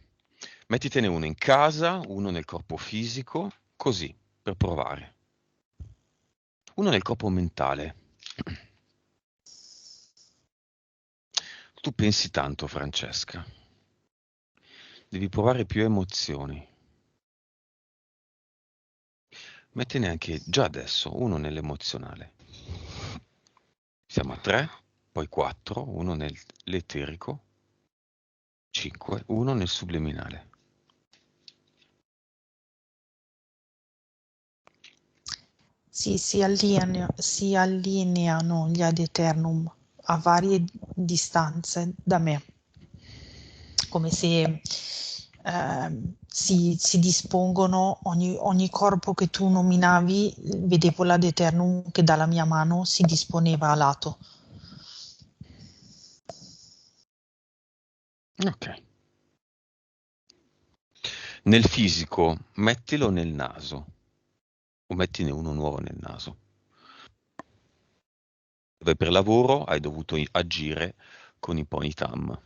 Mettitene uno in casa, uno nel corpo fisico, così, per provare. Uno nel corpo mentale. Tu pensi tanto, Francesca. Devi provare più emozioni. Mettene anche già adesso uno nell'emozionale. Siamo a 3, poi 4, uno nell'eterico, 5, uno nel subliminale. sì, si allineano gli ad eternum a varie distanze da me, come se si dispongono, ogni corpo che tu nominavi, vedevo l'ad eternum che dalla mia mano si disponeva a lato. Ok. Nel fisico, mettilo nel naso, o mettine uno nuovo nel naso, dove per lavoro hai dovuto agire con i ponytam.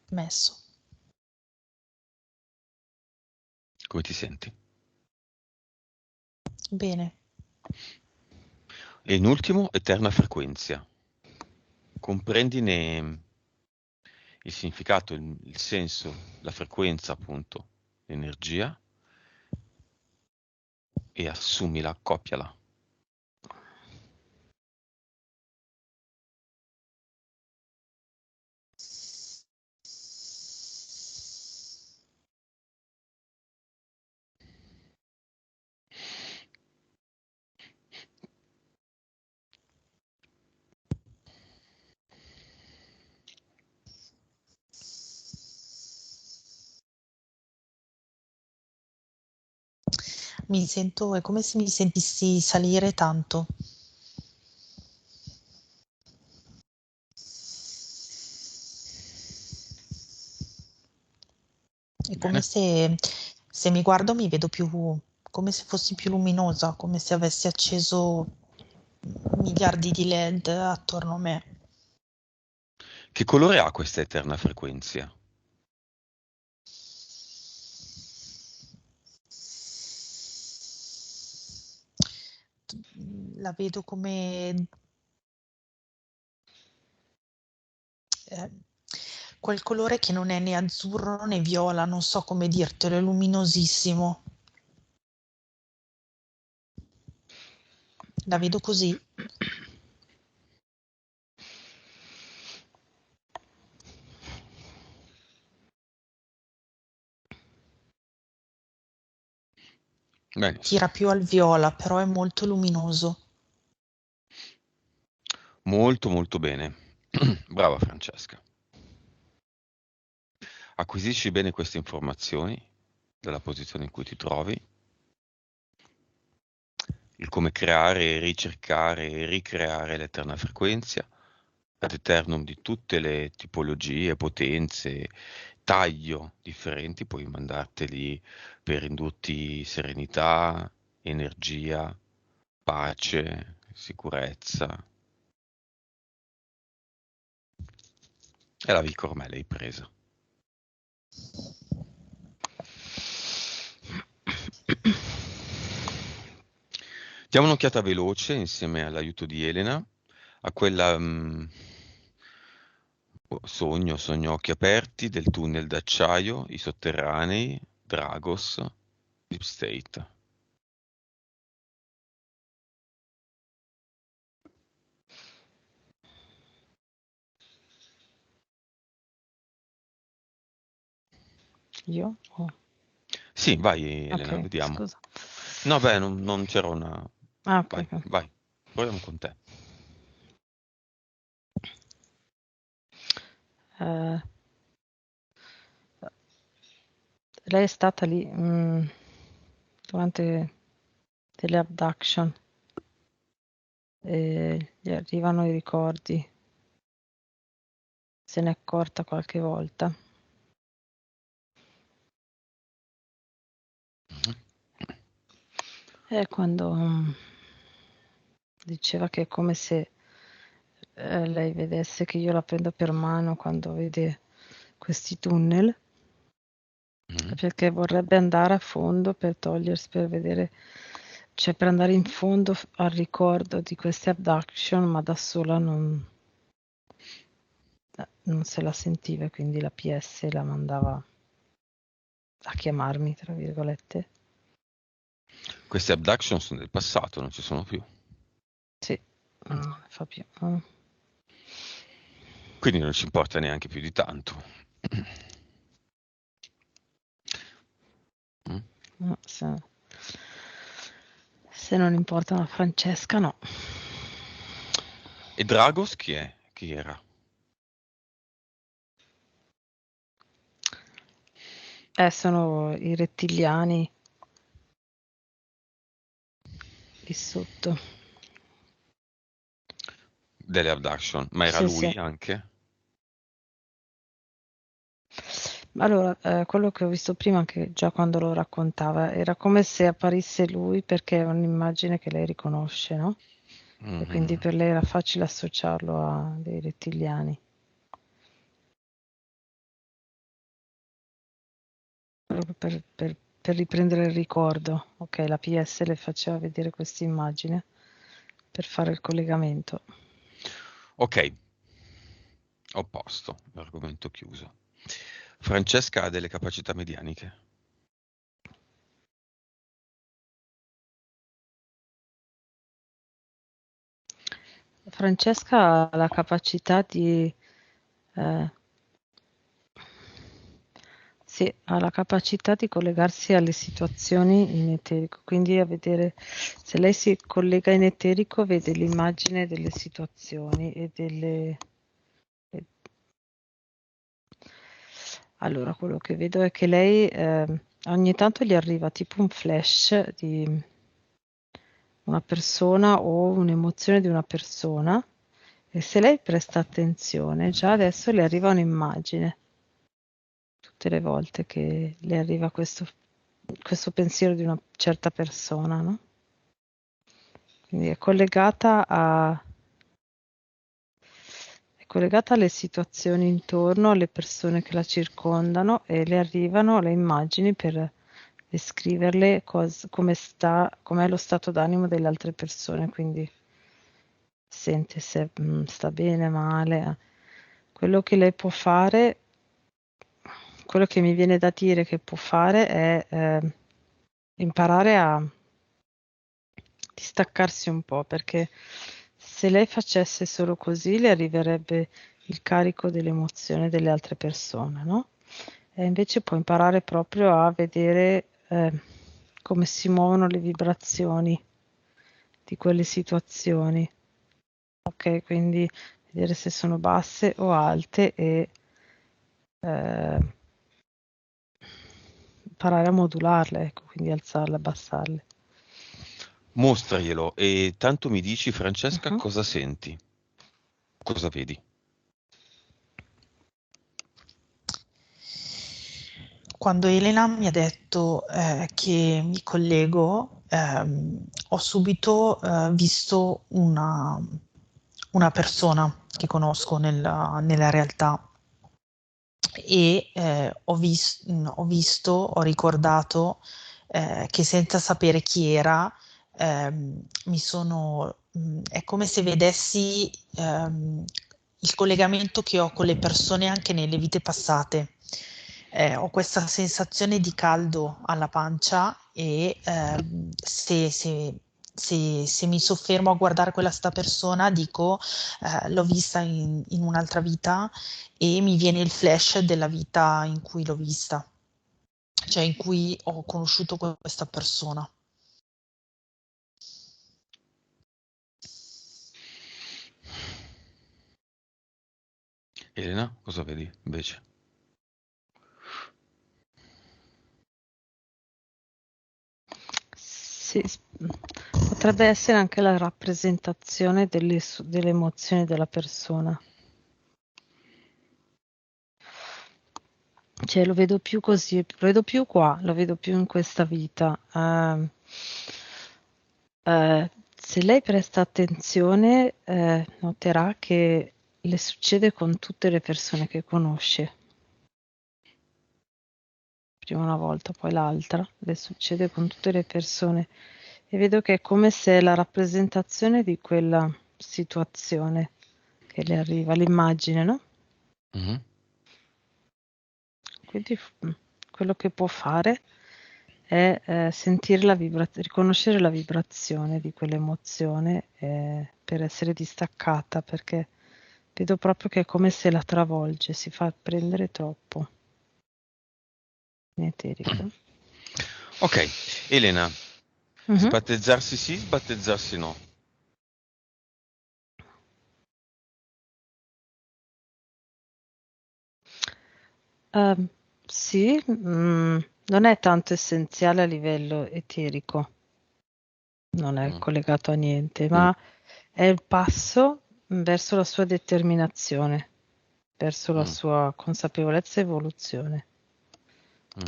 Messo. Come ti senti? Bene. E in ultimo, eterna frequenza. Comprendine il significato, il senso, la frequenza, appunto, l'energia, e assumila, accoppiala. È come se mi sentissi salire tanto. È come Bene. se mi guardo mi vedo più, come se fossi più luminosa, come se avessi acceso miliardi di LED attorno a me. Che colore ha questa eterna frequenza? La vedo come eh, quel colore che non è né azzurro né viola, non so come dirtelo, è luminosissimo. La vedo così. Benissimo. Tira più al viola, però è molto luminoso. Molto molto bene. Brava Francesca. Acquisisci bene queste informazioni dalla posizione in cui ti trovi, il come creare, ricercare e ricreare l'eterna frequenza ad eternum di tutte le tipologie, potenze, taglio differenti, puoi mandarteli per indurti serenità, energia, pace, sicurezza. E la Vico ormai l'hai presa. Diamo un'occhiata veloce insieme all'aiuto di Elena a quella sogno occhi aperti del tunnel d'acciaio, i sotterranei, Dragos, Deep State. Io? Oh, Sì, vai Elena, ok, vediamo. scusa. No, beh, non c'era una... Ah, ok, Vai, ok. vai, proviamo con te. Eh, lei è stata lì durante delle abduction e gli arrivano i ricordi. Se n'è accorta qualche volta. E quando diceva che è come se lei vedesse che io la prendo per mano quando vede questi tunnel, perché vorrebbe andare a fondo per togliersi, per vedere, cioè per andare in fondo al ricordo di queste abduction, ma da sola non se la sentiva, quindi la PS la mandava a chiamarmi, tra virgolette. Queste abduction sono del passato, non ci sono più. Sì, non ne fa più. Quindi non ci importa neanche più di tanto. No, se non importa a Francesca, no. E Dragos chi è? Chi era? Sono i rettiliani lì sotto. Delle abduction, ma era Sì, lui sì. anche? Allora, quello che ho visto prima, anche già quando lo raccontava, era come se apparisse lui perché è un'immagine che lei riconosce, no? E quindi per lei era facile associarlo a dei rettiliani. Proprio per riprendere il ricordo. Ok, la PS le faceva vedere questa immagine per fare il collegamento. Ok, ho posto, l'argomento chiuso. Francesca ha delle capacità medianiche. Francesca ha la capacità di sì, ha la capacità di collegarsi alle situazioni in eterico, quindi a vedere se lei si collega in eterico vede l'immagine delle situazioni e delle... Allora, quello che vedo è che lei ogni tanto gli arriva tipo un flash di una persona o un'emozione di una persona e se lei presta attenzione, già adesso le arriva un'immagine. Tutte tutte le volte che le arriva questo pensiero di una certa persona, no? Quindi è collegata alle situazioni intorno, alle persone che la circondano, e le arrivano le immagini per descriverle com'è lo stato d'animo delle altre persone, quindi sente se sta bene, male. Quello che lei può fare, quello che mi viene da dire che può fare è imparare a distaccarsi un po', perché se lei facesse solo così le arriverebbe il carico dell'emozione delle altre persone, no? E invece può imparare proprio a vedere come si muovono le vibrazioni di quelle situazioni. Ok, quindi vedere se sono basse o alte e imparare a modularle, ecco, quindi alzarle, abbassarle. Mostraglielo e tanto mi dici, Francesca, Mhm. cosa senti? Cosa vedi? Quando Elena mi ha detto che mi collego, ho subito visto una persona che conosco nella realtà e ho ricordato che senza sapere chi era, è come se vedessi il collegamento che ho con le persone anche nelle vite passate. Ho questa sensazione di caldo alla pancia e se mi soffermo a guardare sta persona, dico, l'ho vista in un'altra vita e mi viene il flash della vita in cui l'ho vista, cioè in cui ho conosciuto questa persona. Elena, cosa vedi invece? Sì, potrebbe essere anche la rappresentazione delle emozioni della persona. Cioè lo vedo più così, lo vedo più qua, lo vedo più in questa vita. Se lei presta attenzione, noterà che le succede con tutte le persone che conosce. Prima una volta, poi l'altra, le succede con tutte le persone. E vedo che è come se la rappresentazione di quella situazione che le arriva, l'immagine, no? Mhm. Quindi quello che può fare è sentire riconoscere la vibrazione di quell'emozione per essere distaccata, perché vedo proprio che è come se la travolge, si fa prendere troppo in eterico. Ok, Elena, Mhm. sbattezzarsi sì, sbattezzarsi no. Sì, non è tanto essenziale a livello eterico, non è Mm. collegato a niente, ma è il passo verso la sua determinazione, verso la Mm. sua consapevolezza e evoluzione. Mm.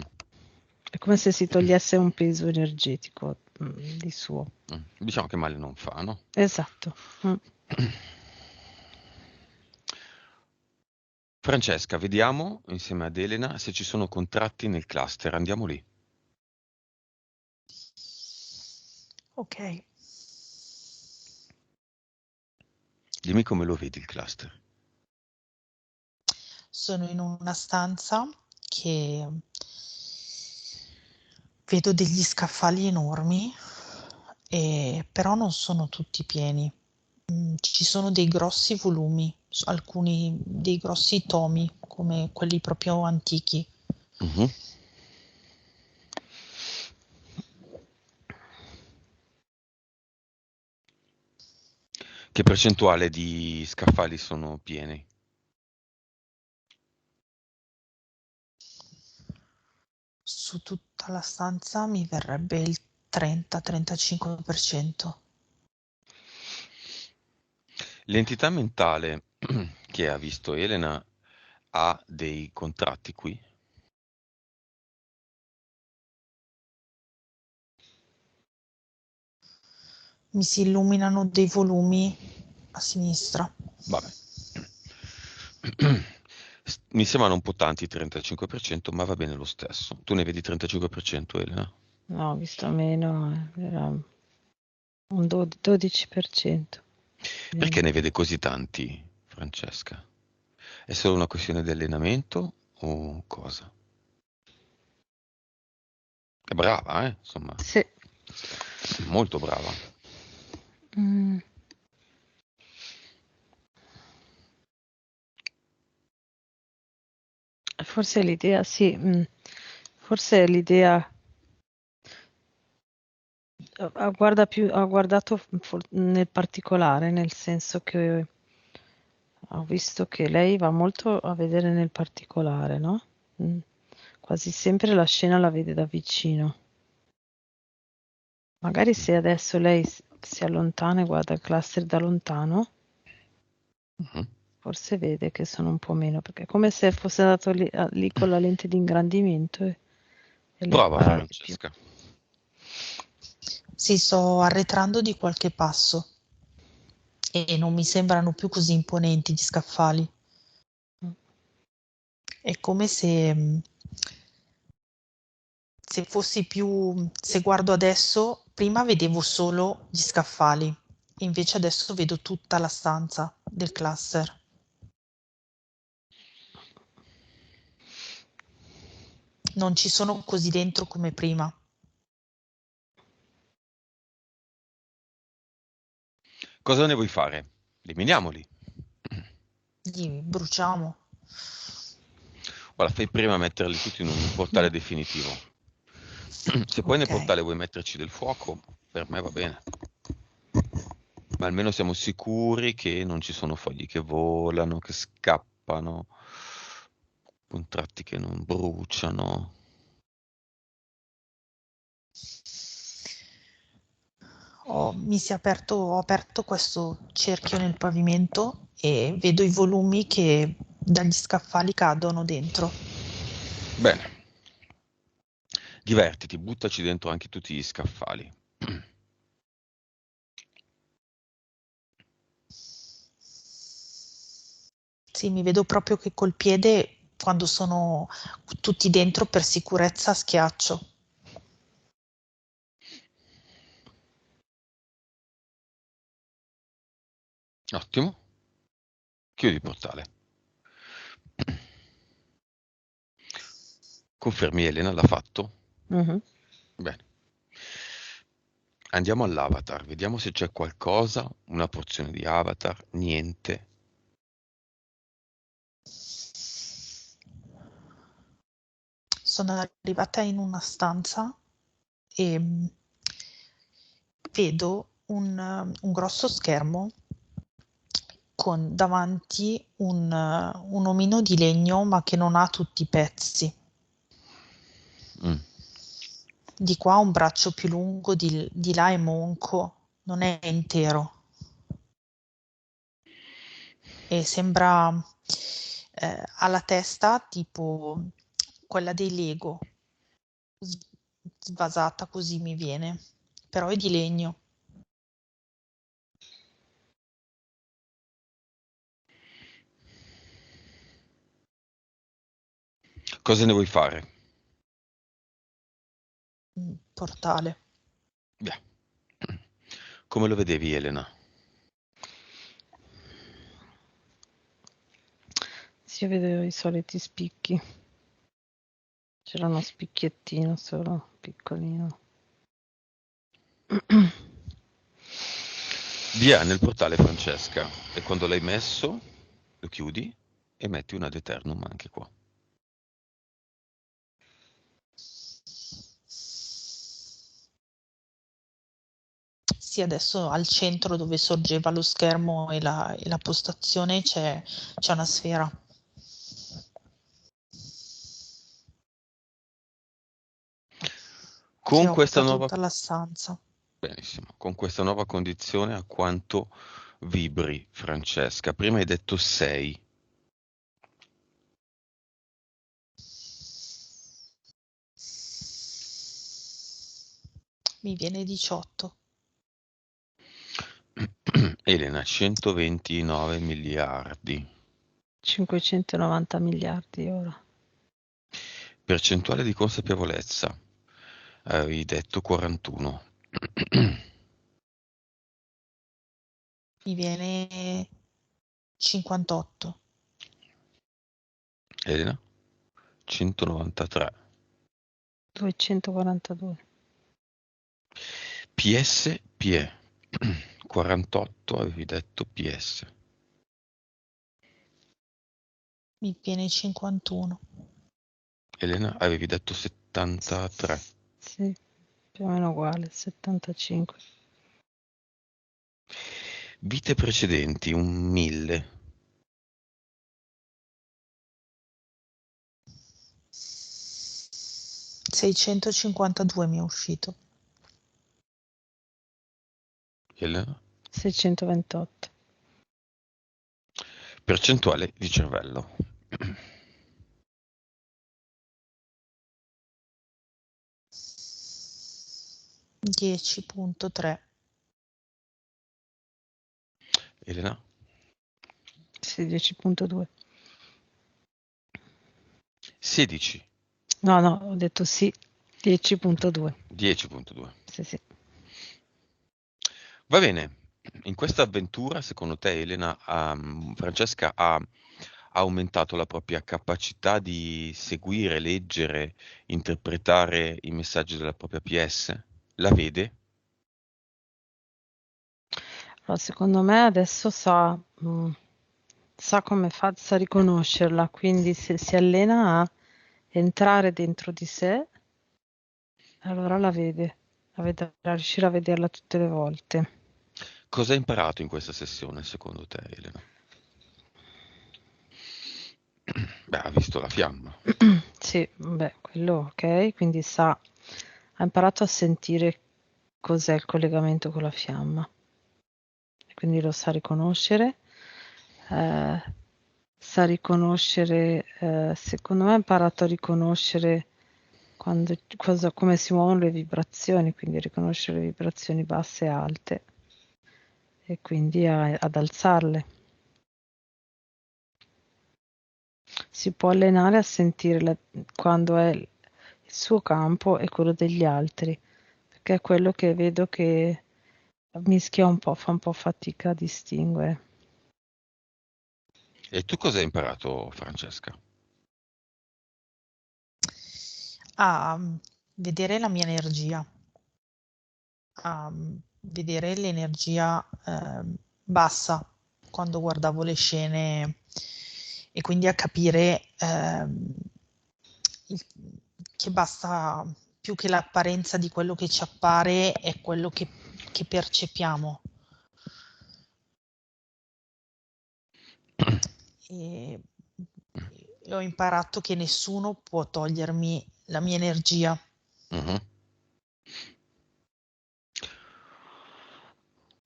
È come se si togliesse un peso energetico di suo. Diciamo che male non fa, no? Esatto. Francesca, vediamo insieme ad Elena se ci sono contratti nel cluster. Andiamo lì. Ok. Dimmi come lo vedi il cluster. Sono in una stanza che vedo degli scaffali enormi, però non sono tutti pieni. Ci sono dei grossi volumi, alcuni dei grossi tomi, come quelli proprio antichi. Mhm. Che percentuale di scaffali sono pieni? Su tutta la stanza mi verrebbe il 30-35%. L'entità mentale che ha visto Elena ha dei contratti qui? mi si illuminano dei volumi a sinistra. Vabbè. Mi sembrano un po' tanti i 35%, ma va bene lo stesso. Tu ne vedi 35%, Elena? No, ho visto meno, era un 12%. Perché ne vede così tanti, Francesca? È solo una questione di allenamento o cosa? È brava, insomma, Sì. molto brava. Mm. Forse l'idea, sì, forse l'idea ha guardato nel particolare, nel senso che ho visto che lei va molto a vedere nel particolare, no? Mm. Quasi sempre la scena la vede da vicino. Magari se adesso lei si allontana e guarda il cluster da lontano, Mhm. forse vede che sono un po' meno, perché è come se fosse andato lì con la lente di ingrandimento e lei Brava qua è più. Francesca. Sì, sto arretrando di qualche passo e non mi sembrano più così imponenti gli scaffali. Mm. È come se fossi più, se guardo adesso, prima vedevo solo gli scaffali, e invece adesso vedo tutta la stanza del cluster. Non ci sono così dentro come prima. Cosa ne vuoi fare? Eliminiamoli. Li bruciamo. Guarda, fai prima a metterli tutti in un portale definitivo. Se poi nel Ok. portale vuoi metterci del fuoco, per me va bene. Ma almeno siamo sicuri che non ci sono fogli che volano, che scappano, contratti che non bruciano. Ho aperto questo cerchio nel pavimento e vedo i volumi che dagli scaffali cadono dentro. Bene, divertiti, buttaci dentro anche tutti gli scaffali. Sì, mi vedo proprio che col piede, quando sono tutti dentro per sicurezza, schiaccio. Ottimo, chiudi il portale. Confermi Elena l'ha fatto? Mhm. Bene. Andiamo all'avatar, vediamo se c'è qualcosa, una porzione di avatar, niente. Sono arrivata in una stanza e vedo un grosso schermo con davanti un omino di legno, ma che non ha tutti i pezzi. Mm. Di qua un braccio più lungo, di là è monco, non è intero. E sembra ha la testa tipo quella dei Lego, s- svasata così mi viene, però è di legno. Cosa ne vuoi fare? Portale. Via. Come lo vedevi, Elena? Sì, io vedo i soliti spicchi. C'era uno spicchiettino solo, piccolino. Via nel portale Francesca e quando l'hai messo lo chiudi e metti un ad eternum anche qua. Sì, adesso al centro dove sorgeva lo schermo e la postazione c'è una sfera. Che Con questa occupa nuova, tutta la stanza. benissimo, con questa nuova condizione a quanto vibri, Francesca? Prima hai detto 6. Mi viene 18. Elena, 129 miliardi. 590 miliardi ora. Percentuale di consapevolezza. Avevi detto 41. Mi viene 58. Elena? 193. 242. PS, PE. 48 avevi detto PS. Mi viene 51. Elena, avevi detto 73. Sì, più o meno uguale, 75. Vite precedenti, un 1000. 652 mi è uscito. Elena? 628. Percentuale di cervello. 10.3. Elena? Sì, 10.2. 16. No, ho detto sì, 10.2. 10.2. Sì, sì. Va bene. In questa avventura, secondo te, Elena, Francesca ha aumentato la propria capacità di seguire, leggere, interpretare i messaggi della propria PS? La vede? Allora, secondo me adesso sa come fa, sa riconoscerla, quindi se si allena a entrare dentro di sé, allora la vede, a riuscire a vederla tutte le volte. Cosa hai imparato in questa sessione, secondo te, Elena? Beh, ha visto la fiamma. Sì, beh, quello ok, quindi ha imparato a sentire cos'è il collegamento con la fiamma, quindi lo sa riconoscere, secondo me ha imparato a riconoscere come si muovono le vibrazioni, quindi riconoscere le vibrazioni basse e alte e quindi ad alzarle. Si può allenare a sentire quando è il suo campo e quello degli altri, perché è quello che vedo che mischia un po', fa un po' fatica a distinguere. E tu cosa hai imparato, Francesca? A vedere la mia energia, a vedere l'energia bassa quando guardavo le scene e quindi a capire che basta più che l'apparenza di quello che ci appare è quello che percepiamo. E ho imparato che nessuno può togliermi la mia energia. Mhm.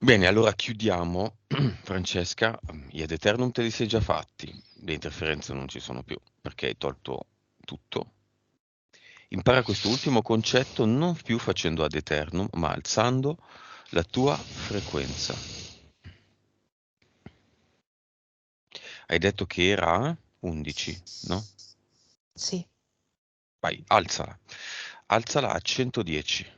Bene, allora chiudiamo, Francesca. Gli ad eternum te li sei già fatti, le interferenze non ci sono più, perché hai tolto tutto. Impara questo ultimo concetto non più facendo ad eternum, ma alzando la tua frequenza. Hai detto che era 11, no? Sì. Vai, alzala. Alzala a 110.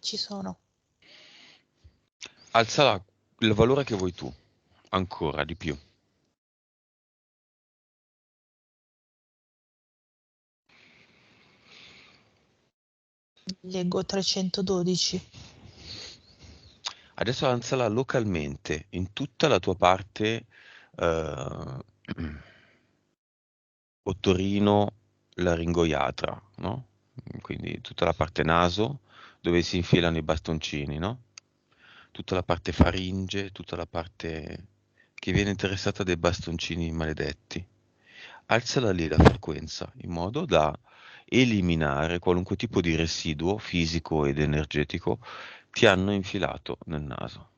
Ci sono. Alzala il valore che vuoi tu, ancora di più. Leggo 312. Adesso alzala localmente, in tutta la tua parte ottorino laringoiatra, no? Quindi tutta la parte naso dove si infilano i bastoncini, no? Tutta la parte faringe, tutta la parte che viene interessata dai bastoncini maledetti. Alzala lì la frequenza in modo da eliminare qualunque tipo di residuo fisico ed energetico ti hanno infilato nel naso.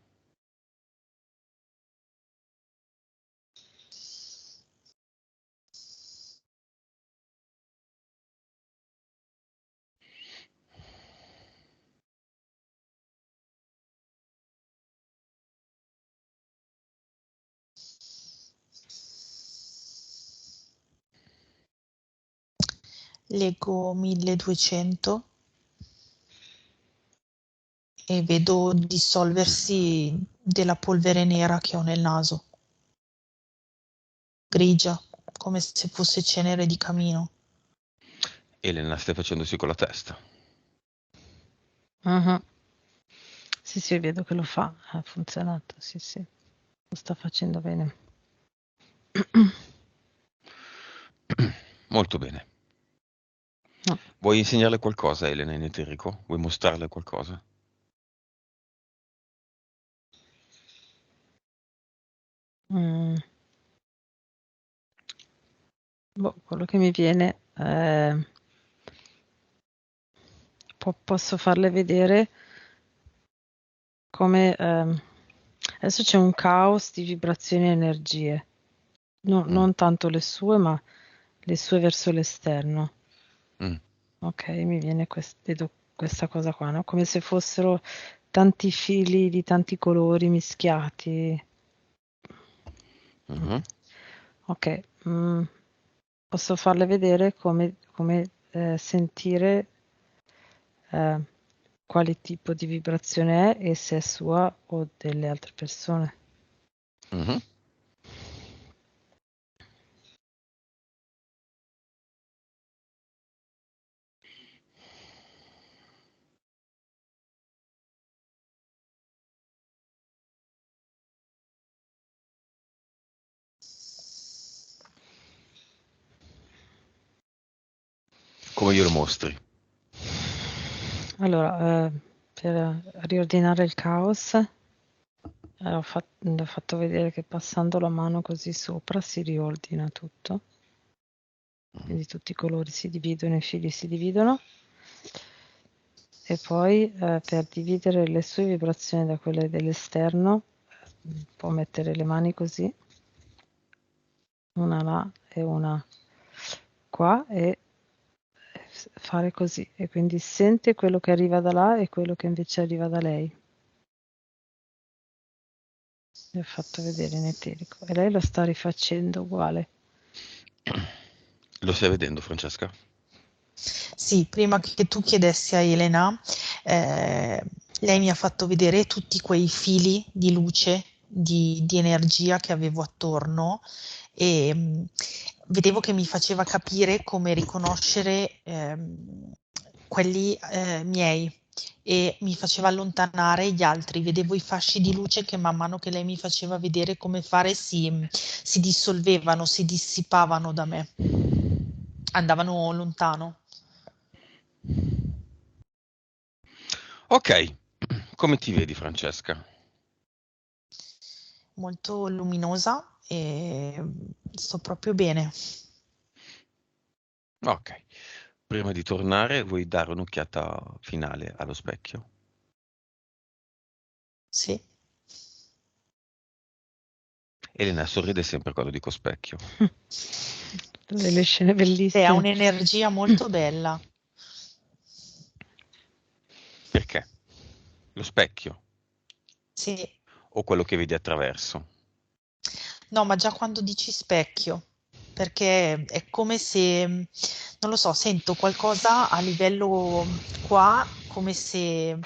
Leggo 1200 e vedo dissolversi della polvere nera che ho nel naso, grigia, come se fosse cenere di camino. Elena, stai facendosi con la testa. Mhm. Sì, sì, vedo che lo fa, ha funzionato, sì, sì, lo sta facendo bene. Molto bene. No. Vuoi insegnarle qualcosa, Elena, in eterico? Vuoi mostrarle qualcosa? Mm. Boh, quello che mi viene, posso farle vedere come adesso c'è un caos di vibrazioni e energie, non tanto le sue, ma le sue verso l'esterno. Mm. Ok, mi viene vedo questa cosa qua, no? Come se fossero tanti fili di tanti colori mischiati. Mhm. Ok, posso farle vedere come sentire eh, quale tipo di vibrazione è e se è sua o delle altre persone. Mhm. Come glielo mostri? Allora, per riordinare il caos, le ho fatto vedere che passando la mano così sopra si riordina tutto. Quindi tutti i colori si dividono, i fili si dividono. E poi per dividere le sue vibrazioni da quelle dell'esterno, può mettere le mani così, una là e una qua, e fare così. E quindi sente quello che arriva da là e quello che invece arriva da lei. Le ho fatto vedere in eterico. E lei lo sta rifacendo uguale. Lo stai vedendo, Francesca? Sì, prima che tu chiedessi a Elena, lei mi ha fatto vedere tutti quei fili di luce, di energia che avevo attorno e vedevo che mi faceva capire come riconoscere quelli miei e mi faceva allontanare gli altri. Vedevo i fasci di luce che man mano che lei mi faceva vedere come fare si dissolvevano, si dissipavano da me, andavano lontano. Ok, come ti vedi, Francesca? Molto luminosa e sto proprio bene. Ok. Prima di tornare, vuoi dare un'occhiata finale allo specchio? Sì. Elena sorride sempre quando dico specchio. Delle scene E ha bellissime. un'energia molto bella. Perché? Lo specchio Sì. o quello che vedi attraverso? No, ma già quando dici specchio, perché è come se, non lo so, sento qualcosa a livello qua, come se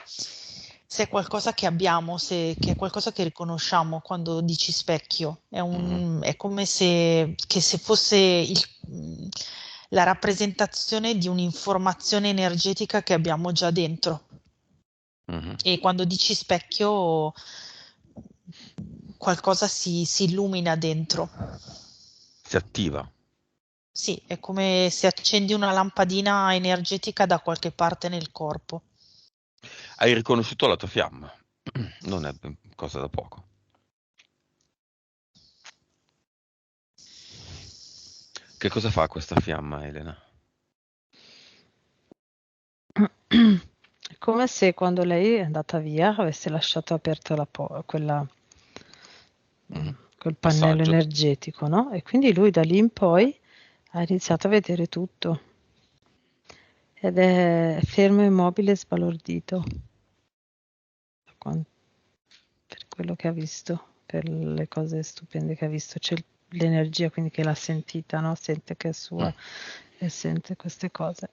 è qualcosa che abbiamo, che è qualcosa che riconosciamo quando dici specchio. Mhm. È come se, che se fosse la rappresentazione di un'informazione energetica che abbiamo già dentro. Mhm. E quando dici specchio, qualcosa si illumina dentro. Si attiva. Sì, è come se accendi una lampadina energetica da qualche parte nel corpo. Hai riconosciuto la tua fiamma. Non è cosa da poco. Che cosa fa questa fiamma, Elena? come se quando lei è andata via avesse lasciato aperto quel pannello Passaggio. energetico, no? E quindi lui da lì in poi ha iniziato a vedere tutto. Ed è fermo, immobile, sbalordito. Per quello che ha visto, per le cose stupende che ha visto. C'è l'energia quindi che l'ha sentita, no? Sente che è sua e sente queste cose.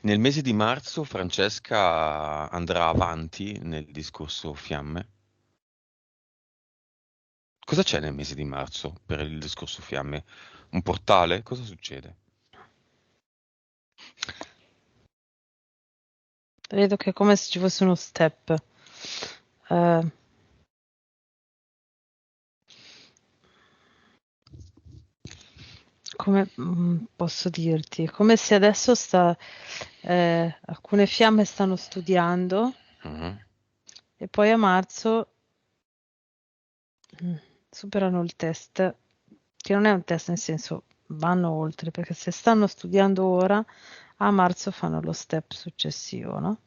Nel mese di marzo Francesca andrà avanti nel discorso fiamme. Cosa c'è nel mese di marzo per il discorso fiamme? Un portale? Cosa succede? Vedo che è come se ci fosse uno step. Come posso dirti? È come se adesso alcune fiamme stanno studiando e poi a marzo superano il test, che non è un test nel senso vanno oltre, perché se stanno studiando ora, a marzo fanno lo step successivo, no?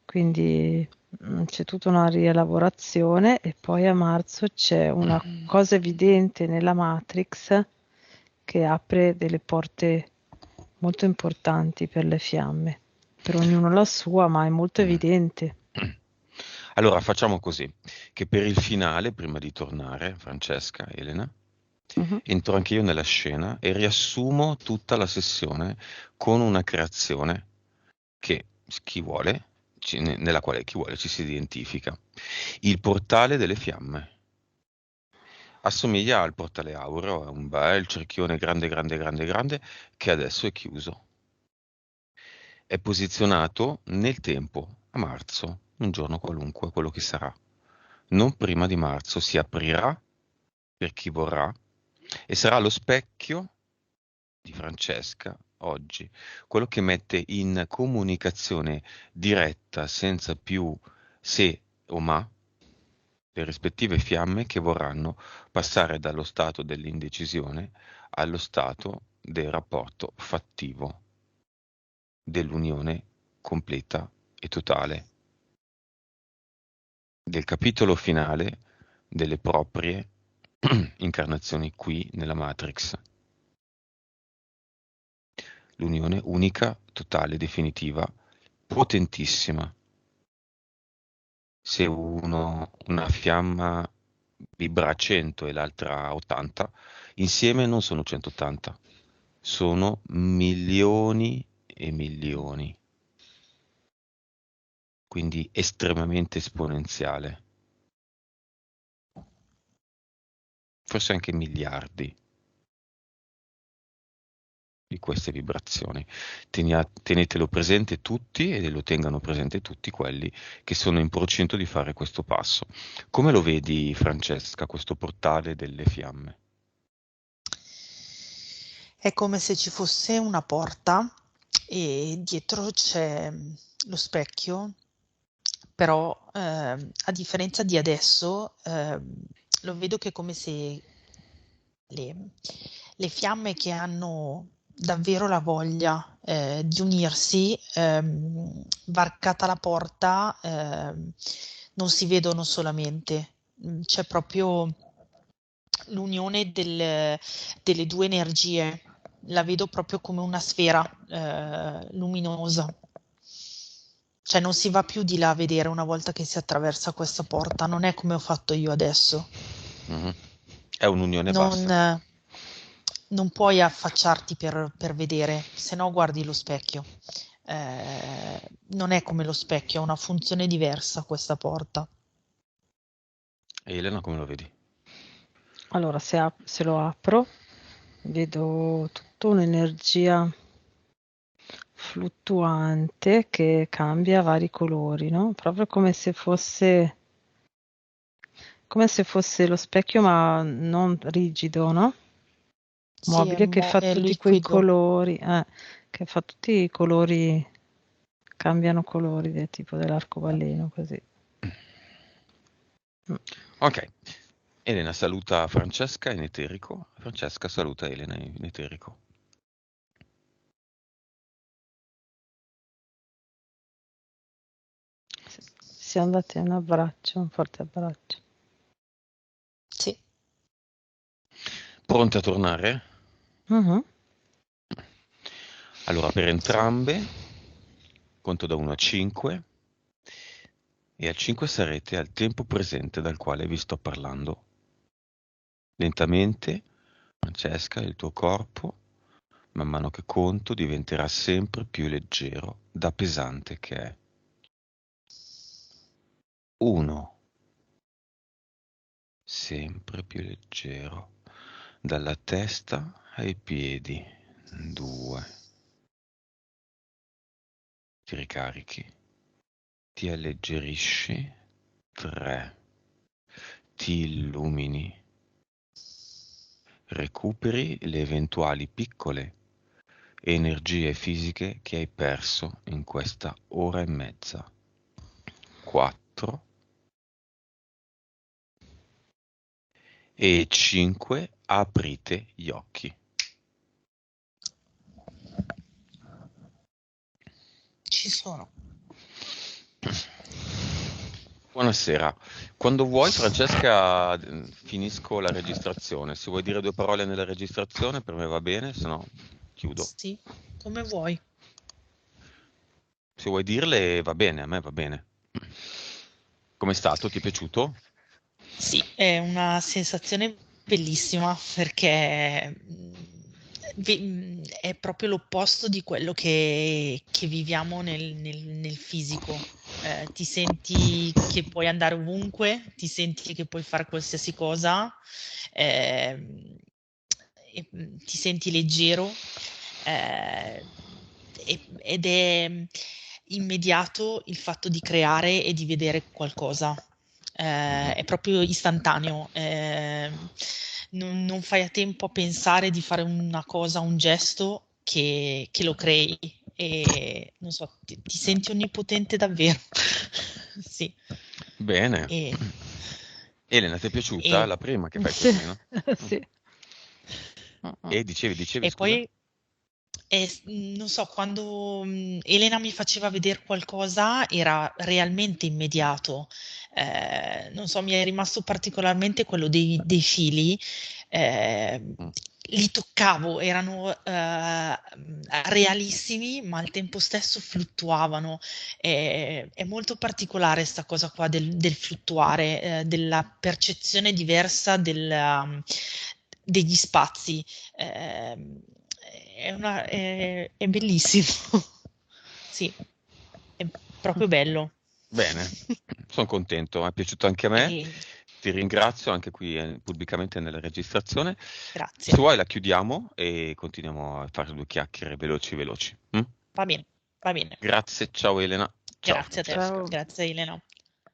Quindi c'è tutta una rielaborazione e poi a marzo c'è una cosa evidente nella Matrix che apre delle porte molto importanti per le fiamme. Per ognuno la sua, ma è molto evidente. Allora facciamo così, che per il finale, prima di tornare, Francesca, Elena, entro anche io nella scena e riassumo tutta la sessione con una creazione che chi vuole, nella quale chi vuole ci si identifica. Il portale delle fiamme. Assomiglia al portale aureo, è un bel cerchione grande, grande, grande, grande, che adesso è chiuso. È posizionato nel tempo, a marzo, un giorno qualunque, quello che sarà. Non prima di marzo si aprirà per chi vorrà e sarà lo specchio di Francesca oggi, quello che mette in comunicazione diretta, senza più se o ma, le rispettive fiamme che vorranno passare dallo stato dell'indecisione allo stato del rapporto fattivo, dell'unione completa e totale, del capitolo finale delle proprie incarnazioni qui nella Matrix. L'unione unica, totale, definitiva, potentissima. Se una fiamma vibra a 100 e l'altra a 80, insieme non sono 180, sono milioni e milioni. Quindi estremamente esponenziale. Forse anche miliardi di queste vibrazioni. Tenetelo presente tutti e lo tengano presente tutti quelli che sono in procinto di fare questo passo. Come lo vedi, Francesca, questo portale delle fiamme? È come se ci fosse una porta e dietro c'è lo specchio, però a differenza di adesso lo vedo che è come se le fiamme che hanno davvero la voglia di unirsi, varcata la porta, non si vedono solamente, c'è proprio l'unione delle due energie, la vedo proprio come una sfera luminosa. Cioè non si va più di là a vedere una volta che si attraversa questa porta, non è come ho fatto io adesso. È un'unione bassa. Non puoi affacciarti per vedere, se no guardi lo specchio. Non è come lo specchio, ha una funzione diversa questa porta. E Elena, come lo vedi? Allora, se lo apro, vedo tutta un'energia fluttuante che cambia vari colori, no? Proprio come se fosse lo specchio, ma non rigido, no? Sì, Mobile che fa è tutti quei liquido. colori, che fa tutti i colori, cambiano colori del tipo dell'arcobaleno, così. Ok. Elena saluta Francesca in eterico, Francesca saluta Elena in eterico. possiamo darti un abbraccio, un forte abbraccio. Sì. Pronte a tornare? Mhm. Allora, per entrambe, conto da 1 a 5, e al 5 sarete al tempo presente dal quale vi sto parlando. Lentamente, Francesca, il tuo corpo, man mano che conto, diventerà sempre più leggero da pesante che è. 1, sempre più leggero, dalla testa ai piedi. 2, ti ricarichi, ti alleggerisci. 3, ti illumini, recuperi le eventuali piccole energie fisiche che hai perso in questa ora e mezza. 4 e 5, aprite gli occhi. Ci sono. Buonasera. Quando vuoi, Francesca, finisco la registrazione. Se vuoi dire 2 parole nella registrazione, per me va bene, se no chiudo. Sì, come vuoi. Se vuoi dirle, va bene, a me va bene. Com'è stato? Ti è piaciuto? Sì, è una sensazione bellissima perché è proprio l'opposto di quello che viviamo nel fisico. Ti senti che puoi andare ovunque, ti senti che puoi fare qualsiasi cosa, ehm, ti senti leggero, eh, ed è immediato il fatto di creare e di vedere qualcosa. È proprio istantaneo, non fai a tempo a pensare di fare una cosa, un gesto che lo crei e non so, ti senti onnipotente davvero. Sì. Bene. E, Elena, ti è piaciuta e- la prima che fai Sì, così, no? sì. E dicevi, e scusa? poi non so, quando Elena mi faceva vedere qualcosa era realmente immediato. Non so, mi è rimasto particolarmente quello dei fili. eh, Mm. Li toccavo, erano realissimi, ma al tempo stesso fluttuavano. È molto particolare sta cosa qua del fluttuare, della percezione diversa degli spazi. Ehm, è bellissimo. Sì, è proprio bello. Bene, sono contento, mi è piaciuto anche a me. E Ti ringrazio anche qui pubblicamente nella registrazione. Se grazie. vuoi la chiudiamo e continuiamo a fare 2 chiacchiere veloci veloci. Mm? Va bene, va bene. Grazie, ciao Elena, ciao Grazie a te. Francesca. Ciao. Grazie Elena.